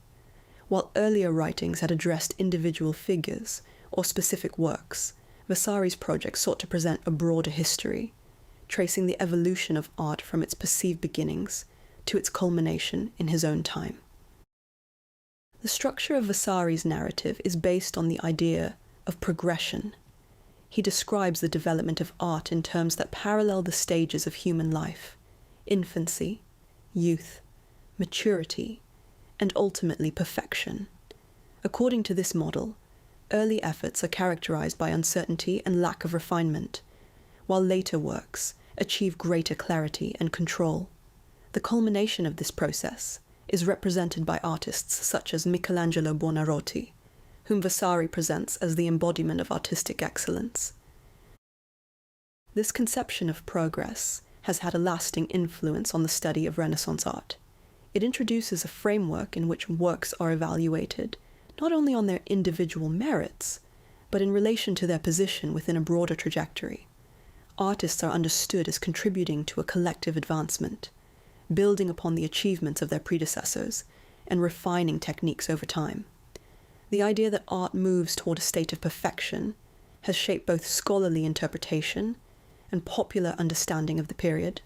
Speaker 1: While earlier writings had addressed individual figures or specific works, Vasari's project sought to present a broader history, tracing the evolution of art from its perceived beginnings to its culmination in his own time. The structure of Vasari's narrative is based on the idea of progression. He describes the development of art in terms that parallel the stages of human life: infancy, youth, maturity, and ultimately perfection. According to this model, early efforts are characterized by uncertainty and lack of refinement, while later works achieve greater clarity and control. The culmination of this process is represented by artists such as Michelangelo Buonarroti, whom Vasari presents as the embodiment of artistic excellence. This conception of progress has had a lasting influence on the study of Renaissance art. It introduces a framework in which works are evaluated not only on their individual merits, but in relation to their position within a broader trajectory. Artists are understood as contributing to a collective advancement, building upon the achievements of their predecessors and refining techniques over time. The idea that art moves toward a state of perfection has shaped both scholarly interpretation and popular understanding of the period.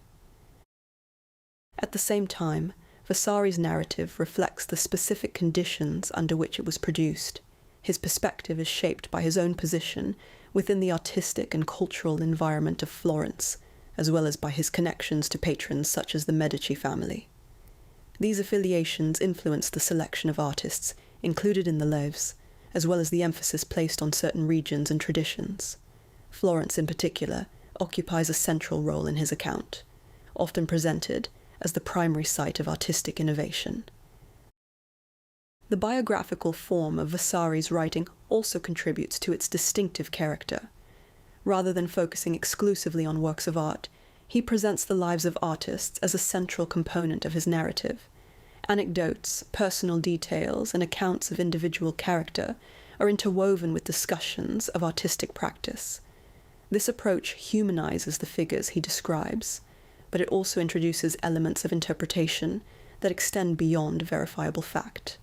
Speaker 1: At the same time, Vasari's narrative reflects the specific conditions under which it was produced. His perspective is shaped by his own position within the artistic and cultural environment of Florence, as well as by his connections to patrons such as the Medici family. These affiliations influenced the selection of artists included in the lives, as well as the emphasis placed on certain regions and traditions. Florence, in particular, occupies a central role in his account, often presented as the primary site of artistic innovation. The biographical form of Vasari's writing also contributes to its distinctive character. Rather than focusing exclusively on works of art, he presents the lives of artists as a central component of his narrative. Anecdotes, personal details, and accounts of individual character are interwoven with discussions of artistic practice. This approach humanizes the figures he describes, but it also introduces elements of interpretation that extend beyond verifiable fact.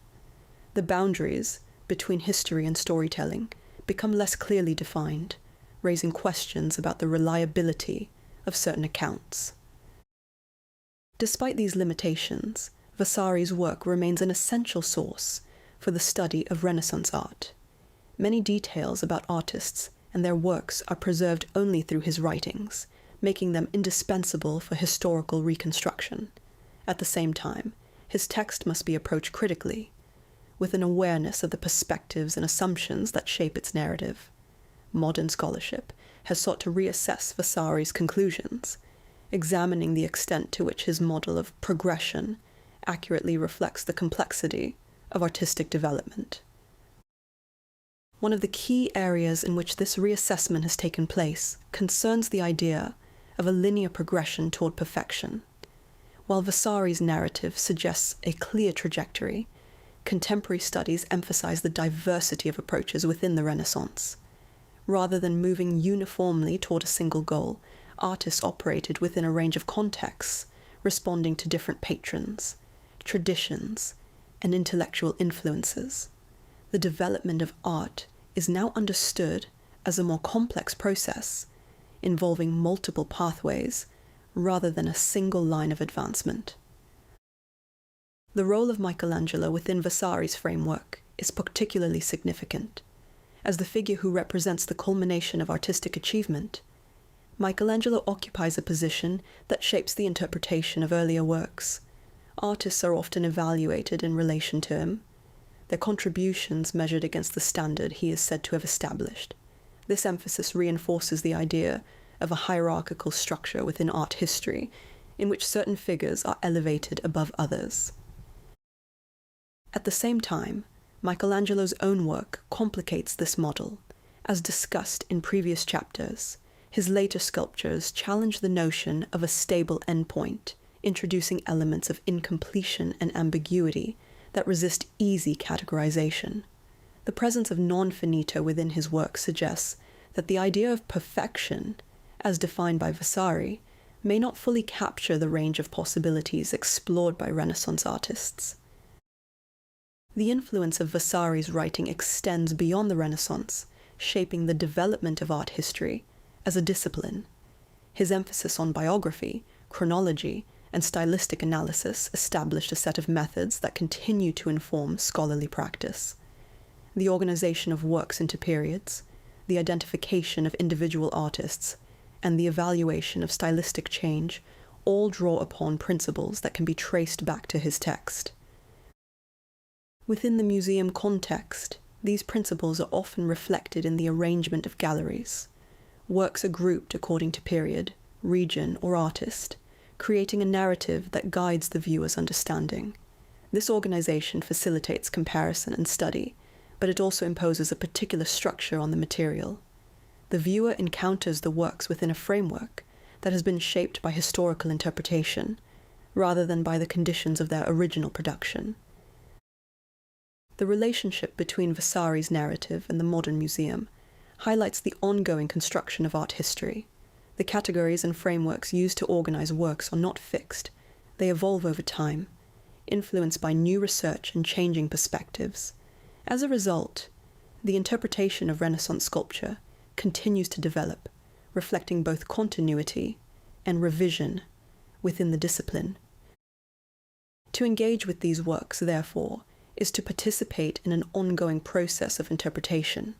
Speaker 1: The boundaries between history and storytelling become less clearly defined, raising questions about the reliability of certain accounts. Despite these limitations, Vasari's work remains an essential source for the study of Renaissance art. Many details about artists and their works are preserved only through his writings, making them indispensable for historical reconstruction. At the same time, his text must be approached critically, with an awareness of the perspectives and assumptions that shape its narrative. Modern scholarship has sought to reassess Vasari's conclusions, examining the extent to which his model of progression accurately reflects the complexity of artistic development. One of the key areas in which this reassessment has taken place concerns the idea of a linear progression toward perfection. While Vasari's narrative suggests a clear trajectory, contemporary studies emphasize the diversity of approaches within the Renaissance. Rather than moving uniformly toward a single goal, artists operated within a range of contexts, responding to different patrons, traditions, and intellectual influences. The development of art is now understood as a more complex process, involving multiple pathways rather than a single line of advancement. The role of Michelangelo within Vasari's framework is particularly significant. As the figure who represents the culmination of artistic achievement, Michelangelo occupies a position that shapes the interpretation of earlier works. Artists are often evaluated in relation to him, their contributions measured against the standard he is said to have established. This emphasis reinforces the idea of a hierarchical structure within art history, in which certain figures are elevated above others. At the same time, Michelangelo's own work complicates this model. As discussed in previous chapters, his later sculptures challenge the notion of a stable endpoint, introducing elements of incompletion and ambiguity that resist easy categorization. The presence of nonfinito within his work suggests that the idea of perfection, as defined by Vasari, may not fully capture the range of possibilities explored by Renaissance artists. The influence of Vasari's writing extends beyond the Renaissance, shaping the development of art history as a discipline. His emphasis on biography, chronology, and stylistic analysis established a set of methods that continue to inform scholarly practice. The organization of works into periods, the identification of individual artists, and the evaluation of stylistic change all draw upon principles that can be traced back to his text. Within the museum context, these principles are often reflected in the arrangement of galleries. Works are grouped according to period, region, or artist, creating a narrative that guides the viewer's understanding. This organization facilitates comparison and study, but it also imposes a particular structure on the material. The viewer encounters the works within a framework that has been shaped by historical interpretation, rather than by the conditions of their original production. The relationship between Vasari's narrative and the modern museum highlights the ongoing construction of art history. The categories and frameworks used to organize works are not fixed. They evolve over time, influenced by new research and changing perspectives. As a result, the interpretation of Renaissance sculpture continues to develop, reflecting both continuity and revision within the discipline. To engage with these works, therefore, is to participate in an ongoing process of interpretation.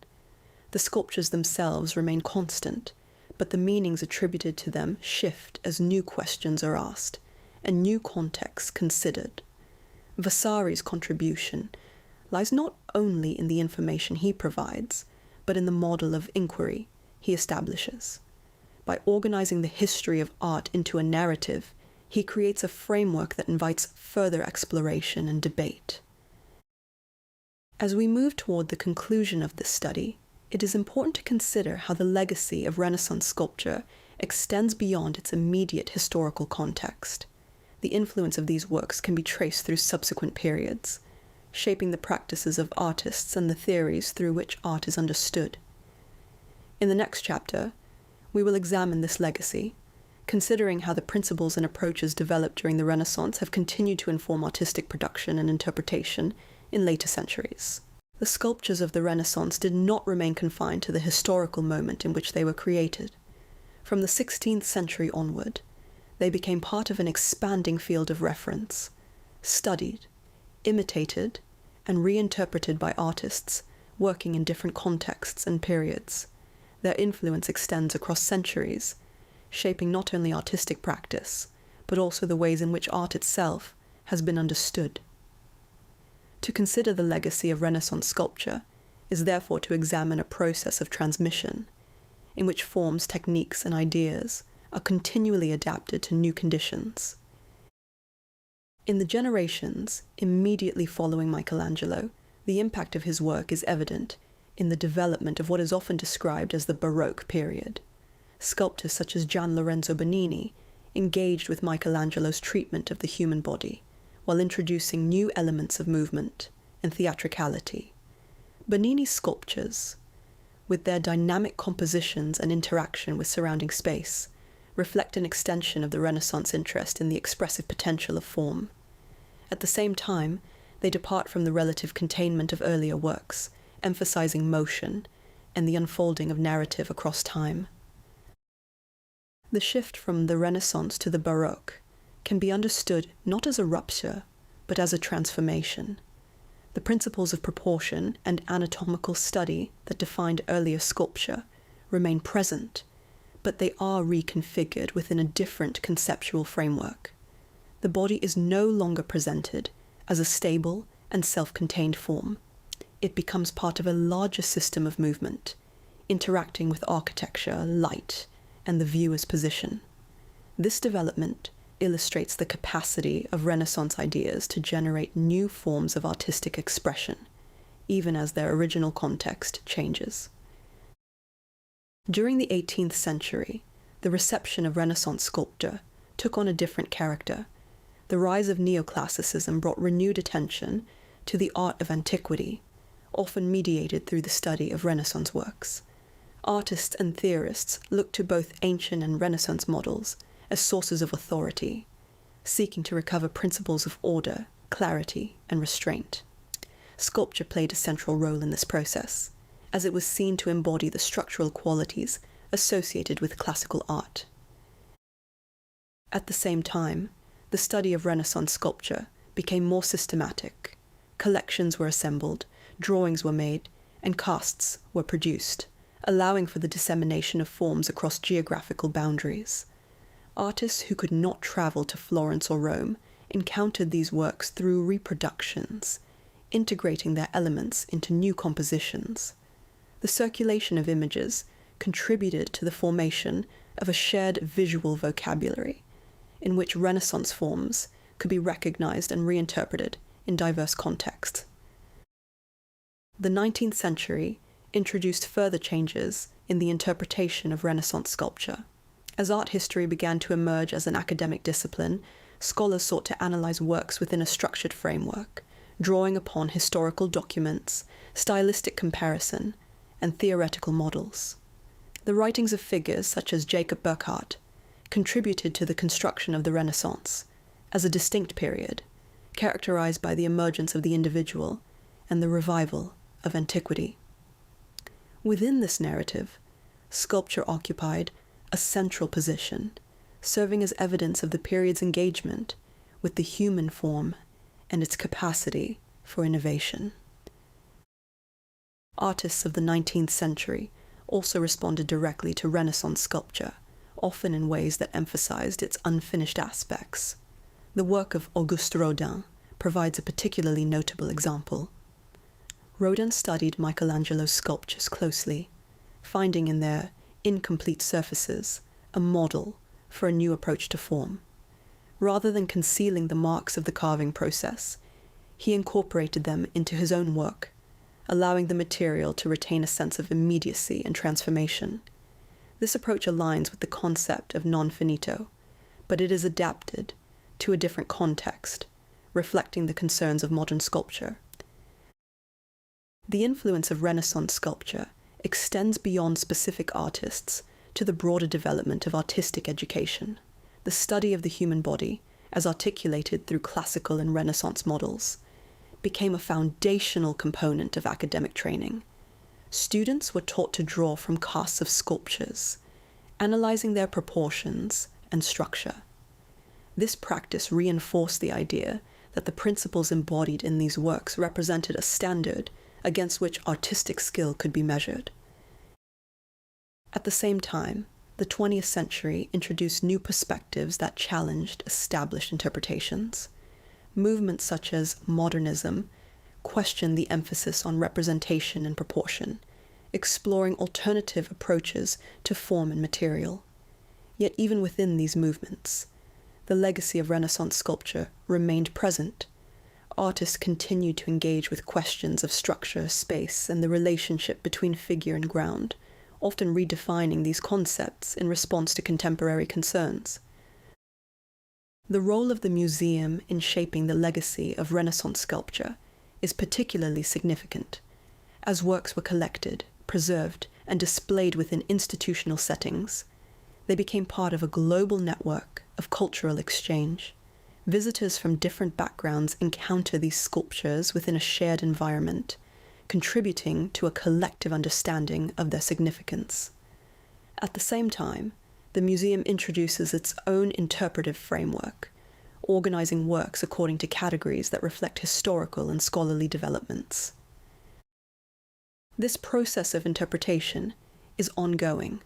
Speaker 1: The sculptures themselves remain constant, but the meanings attributed to them shift as new questions are asked and new contexts considered. Vasari's contribution lies not only in the information he provides, but in the model of inquiry he establishes. By organizing the history of art into a narrative, he creates a framework that invites further exploration and debate. As we move toward the conclusion of this study, it is important to consider how the legacy of Renaissance sculpture extends beyond its immediate historical context. The influence of these works can be traced through subsequent periods, shaping the practices of artists and the theories through which art is understood. In the next chapter, we will examine this legacy, considering how the principles and approaches developed during the Renaissance have continued to inform artistic production and interpretation in later centuries. The sculptures of the Renaissance did not remain confined to the historical moment in which they were created. From the 16th century onward, they became part of an expanding field of reference, studied, imitated, and reinterpreted by artists working in different contexts and periods. Their influence extends across centuries, shaping not only artistic practice, but also the ways in which art itself has been understood. To consider the legacy of Renaissance sculpture is therefore to examine a process of transmission, in which forms, techniques, and ideas are continually adapted to new conditions. In the generations immediately following Michelangelo, the impact of his work is evident in the development of what is often described as the Baroque period. Sculptors such as Gian Lorenzo Bernini engaged with Michelangelo's treatment of the human body, while introducing new elements of movement and theatricality. Bernini's sculptures, with their dynamic compositions and interaction with surrounding space, reflect an extension of the Renaissance interest in the expressive potential of form. At the same time, they depart from the relative containment of earlier works, emphasizing motion and the unfolding of narrative across time. The shift from the Renaissance to the Baroque can be understood not as a rupture, but as a transformation. The principles of proportion and anatomical study that defined earlier sculpture remain present, but they are reconfigured within a different conceptual framework. The body is no longer presented as a stable and self-contained form. It becomes part of a larger system of movement, interacting with architecture, light, and the viewer's position. This development illustrates the capacity of Renaissance ideas to generate new forms of artistic expression, even as their original context changes. During the 18th century, the reception of Renaissance sculpture took on a different character. The rise of neoclassicism brought renewed attention to the art of antiquity, often mediated through the study of Renaissance works. Artists and theorists looked to both ancient and Renaissance models as sources of authority, seeking to recover principles of order, clarity, and restraint. Sculpture played a central role in this process, as it was seen to embody the structural qualities associated with classical art. At the same time, the study of Renaissance sculpture became more systematic. Collections were assembled, drawings were made, and casts were produced, allowing for the dissemination of forms across geographical boundaries. Artists who could not travel to Florence or Rome encountered these works through reproductions, integrating their elements into new compositions. The circulation of images contributed to the formation of a shared visual vocabulary, in which Renaissance forms could be recognized and reinterpreted in diverse contexts. The 19th century introduced further changes in the interpretation of Renaissance sculpture. As art history began to emerge as an academic discipline, scholars sought to analyze works within a structured framework, drawing upon historical documents, stylistic comparison, and theoretical models. The writings of figures such as Jacob Burckhardt contributed to the construction of the Renaissance as a distinct period, characterized by the emergence of the individual and the revival of antiquity. Within this narrative, sculpture occupied a central position, serving as evidence of the period's engagement with the human form and its capacity for innovation. Artists of the 19th century also responded directly to Renaissance sculpture, often in ways that emphasized its unfinished aspects. The work of Auguste Rodin provides a particularly notable example. Rodin studied Michelangelo's sculptures closely, finding in their incomplete surfaces a model for a new approach to form. Rather than concealing the marks of the carving process, he incorporated them into his own work, allowing the material to retain a sense of immediacy and transformation. This approach aligns with the concept of nonfinito, but it is adapted to a different context, reflecting the concerns of modern sculpture. The influence of Renaissance sculpture extends beyond specific artists to the broader development of artistic education. The study of the human body, as articulated through classical and Renaissance models, became a foundational component of academic training. Students were taught to draw from casts of sculptures, analyzing their proportions and structure. This practice reinforced the idea that the principles embodied in these works represented a standard against which artistic skill could be measured. At the same time, the 20th century introduced new perspectives that challenged established interpretations. Movements such as modernism questioned the emphasis on representation and proportion, exploring alternative approaches to form and material. Yet even within these movements, the legacy of Renaissance sculpture remained present. Artists continued to engage with questions of structure, space, and the relationship between figure and ground, often redefining these concepts in response to contemporary concerns. The role of the museum in shaping the legacy of Renaissance sculpture is particularly significant. As works were collected, preserved, and displayed within institutional settings, they became part of a global network of cultural exchange. Visitors from different backgrounds encounter these sculptures within a shared environment, contributing to a collective understanding of their significance. At the same time, the museum introduces its own interpretive framework, organizing works according to categories that reflect historical and scholarly developments. This process of interpretation is ongoing.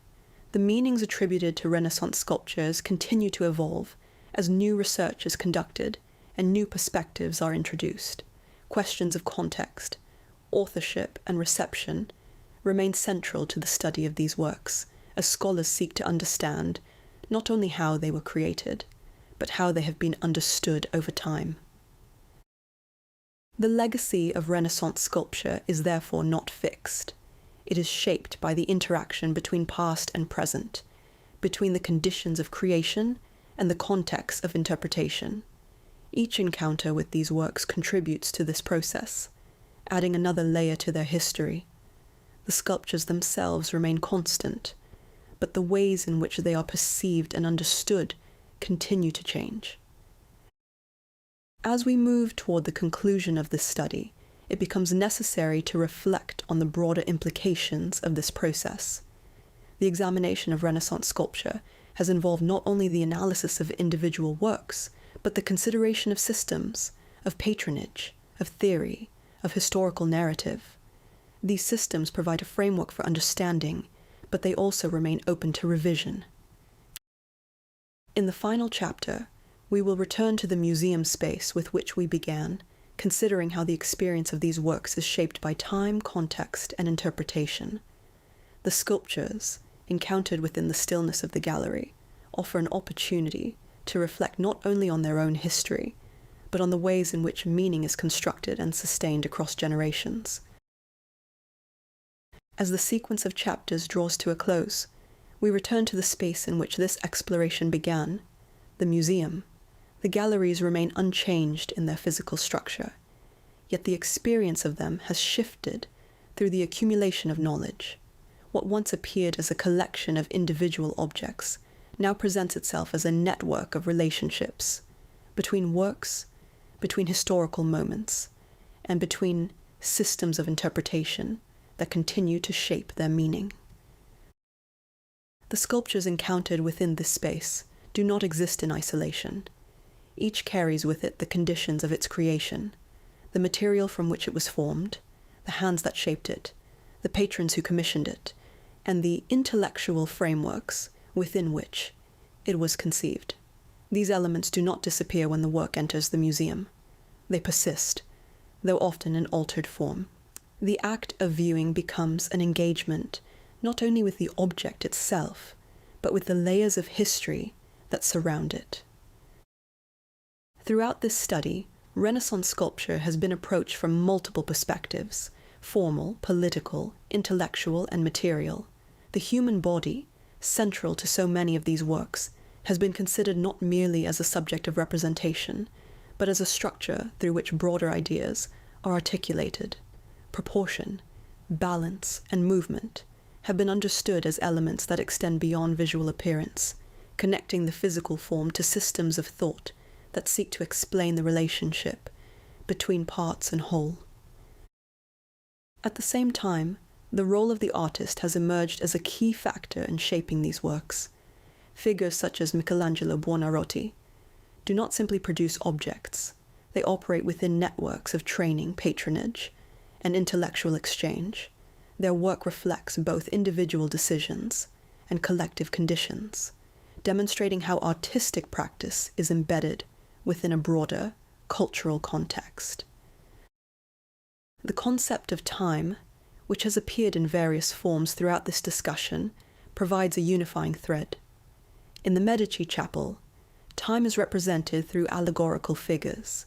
Speaker 1: The meanings attributed to Renaissance sculptures continue to evolve as new research is conducted and new perspectives are introduced. Questions of context, authorship, and reception remain central to the study of these works as scholars seek to understand not only how they were created, but how they have been understood over time. The legacy of Renaissance sculpture is therefore not fixed. It is shaped by the interaction between past and present, between the conditions of creation and the context of interpretation. Each encounter with these works contributes to this process, adding another layer to their history. The sculptures themselves remain constant, but the ways in which they are perceived and understood continue to change. As we move toward the conclusion of this study, it becomes necessary to reflect on the broader implications of this process. The examination of Renaissance sculpture has involved not only the analysis of individual works, but the consideration of systems, of patronage, of theory, of historical narrative. These systems provide a framework for understanding, but they also remain open to revision. In the final chapter, we will return to the museum space with which we began, considering how the experience of these works is shaped by time, context, and interpretation. The sculptures, encountered within the stillness of the gallery, offer an opportunity to reflect not only on their own history, but on the ways in which meaning is constructed and sustained across generations. As the sequence of chapters draws to a close, we return to the space in which this exploration began, the museum. The galleries remain unchanged in their physical structure, yet the experience of them has shifted through the accumulation of knowledge. What once appeared as a collection of individual objects now presents itself as a network of relationships between works, between historical moments, and between systems of interpretation that continue to shape their meaning. The sculptures encountered within this space do not exist in isolation. Each carries with it the conditions of its creation, the material from which it was formed, the hands that shaped it, the patrons who commissioned it, and the intellectual frameworks within which it was conceived. These elements do not disappear when the work enters the museum. They persist, though often in altered form. The act of viewing becomes an engagement not only with the object itself, but with the layers of history that surround it. Throughout this study, Renaissance sculpture has been approached from multiple perspectives: formal, political, intellectual, and material. The human body, central to so many of these works, has been considered not merely as a subject of representation, but as a structure through which broader ideas are articulated. Proportion, balance, and movement have been understood as elements that extend beyond visual appearance, connecting the physical form to systems of thought that seek to explain the relationship between parts and whole. At the same time, the role of the artist has emerged as a key factor in shaping these works. Figures such as Michelangelo Buonarroti do not simply produce objects. They operate within networks of training, patronage, and intellectual exchange. Their work reflects both individual decisions and collective conditions, demonstrating how artistic practice is embedded within a broader cultural context. The concept of time, which has appeared in various forms throughout this discussion, provides a unifying thread. In the Medici Chapel, time is represented through allegorical figures.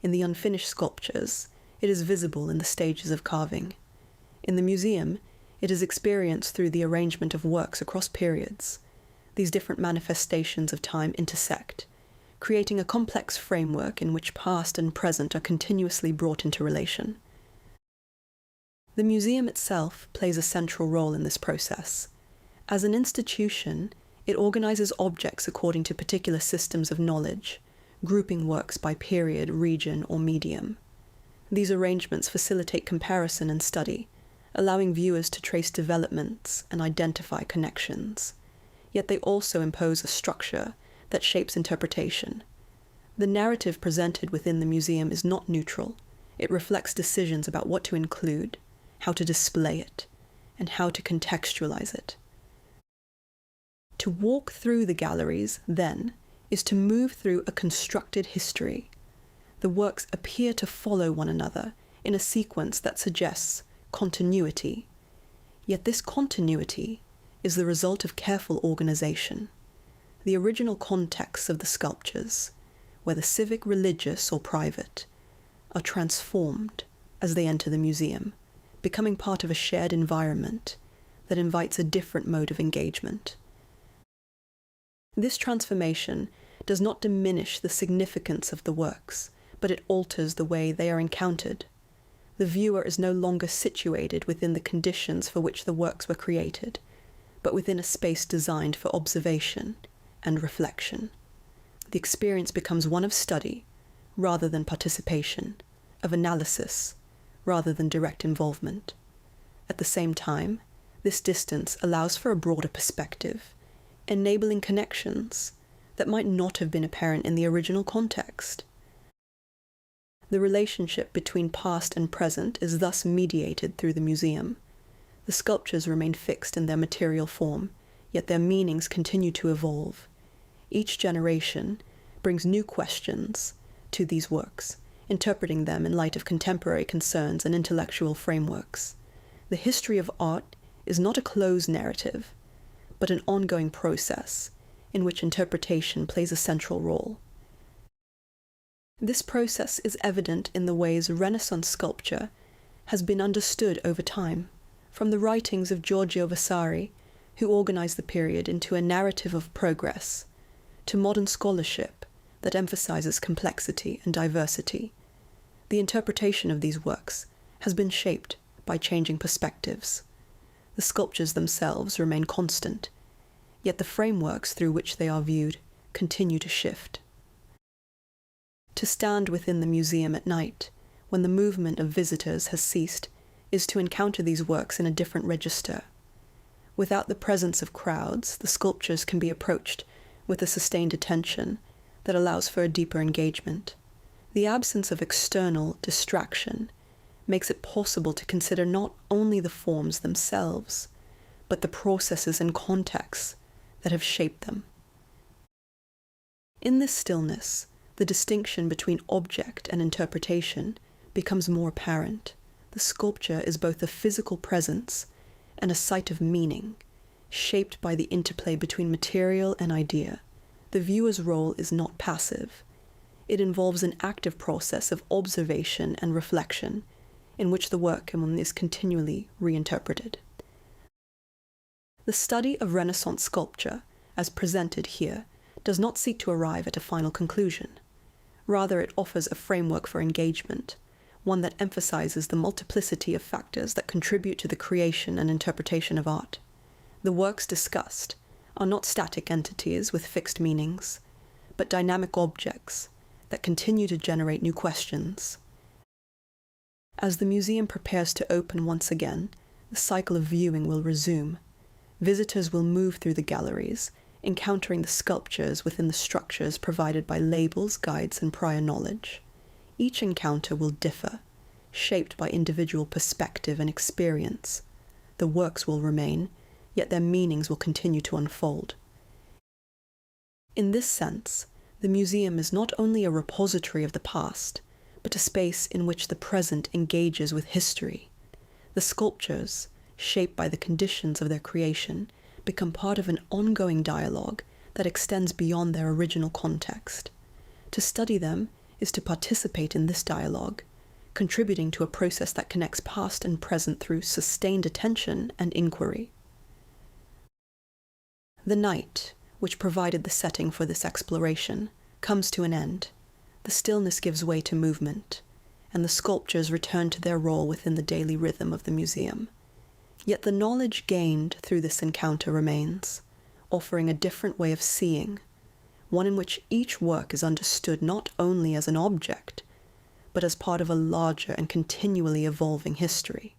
Speaker 1: In the unfinished sculptures, it is visible in the stages of carving. In the museum, it is experienced through the arrangement of works across periods. These different manifestations of time intersect, creating a complex framework in which past and present are continuously brought into relation. The museum itself plays a central role in this process. As an institution, it organizes objects according to particular systems of knowledge, grouping works by period, region, or medium. These arrangements facilitate comparison and study, allowing viewers to trace developments and identify connections. Yet they also impose a structure that shapes interpretation. The narrative presented within the museum is not neutral. It reflects decisions about what to include, how to display it, and how to contextualize it. To walk through the galleries, then, is to move through a constructed history. The works appear to follow one another in a sequence that suggests continuity, yet this continuity is the result of careful organization. The original contexts of the sculptures, whether civic, religious, or private, are transformed as they enter the museum, becoming part of a shared environment that invites a different mode of engagement. This transformation does not diminish the significance of the works, but it alters the way they are encountered. The viewer is no longer situated within the conditions for which the works were created, but within a space designed for observation and reflection. The experience becomes one of study rather than participation, of analysis rather than direct involvement. At the same time, this distance allows for a broader perspective, enabling connections that might not have been apparent in the original context. The relationship between past and present is thus mediated through the museum. The sculptures remain fixed in their material form, yet their meanings continue to evolve. Each generation brings new questions to these works, interpreting them in light of contemporary concerns and intellectual frameworks. The history of art is not a closed narrative, but an ongoing process in which interpretation plays a central role. This process is evident in the ways Renaissance sculpture has been understood over time, from the writings of Giorgio Vasari, who organized the period into a narrative of progress, to modern scholarship that emphasizes complexity and diversity. The interpretation of these works has been shaped by changing perspectives. The sculptures themselves remain constant, yet the frameworks through which they are viewed continue to shift. To stand within the museum at night, when the movement of visitors has ceased, is to encounter these works in a different register. Without the presence of crowds, the sculptures can be approached with a sustained attention that allows for a deeper engagement. The absence of external distraction makes it possible to consider not only the forms themselves, but the processes and contexts that have shaped them. In this stillness, the distinction between object and interpretation becomes more apparent. The sculpture is both a physical presence and a site of meaning, shaped by the interplay between material and idea. The viewer's role is not passive. It involves an active process of observation and reflection, in which the work is continually reinterpreted. The study of Renaissance sculpture, as presented here, does not seek to arrive at a final conclusion. Rather, it offers a framework for engagement, one that emphasizes the multiplicity of factors that contribute to the creation and interpretation of art. The works discussed are not static entities with fixed meanings, but dynamic objects that continue to generate new questions. As the museum prepares to open once again, the cycle of viewing will resume. Visitors will move through the galleries, encountering the sculptures within the structures provided by labels, guides, and prior knowledge. Each encounter will differ, shaped by individual perspective and experience. The works will remain, yet their meanings will continue to unfold. In this sense, the museum is not only a repository of the past, but a space in which the present engages with history. The sculptures, shaped by the conditions of their creation, become part of an ongoing dialogue that extends beyond their original context. To study them is to participate in this dialogue, contributing to a process that connects past and present through sustained attention and inquiry. The night, which provided the setting for this exploration, comes to an end. The stillness gives way to movement, and the sculptures return to their role within the daily rhythm of the museum. Yet the knowledge gained through this encounter remains, offering a different way of seeing, one in which each work is understood not only as an object, but as part of a larger and continually evolving history.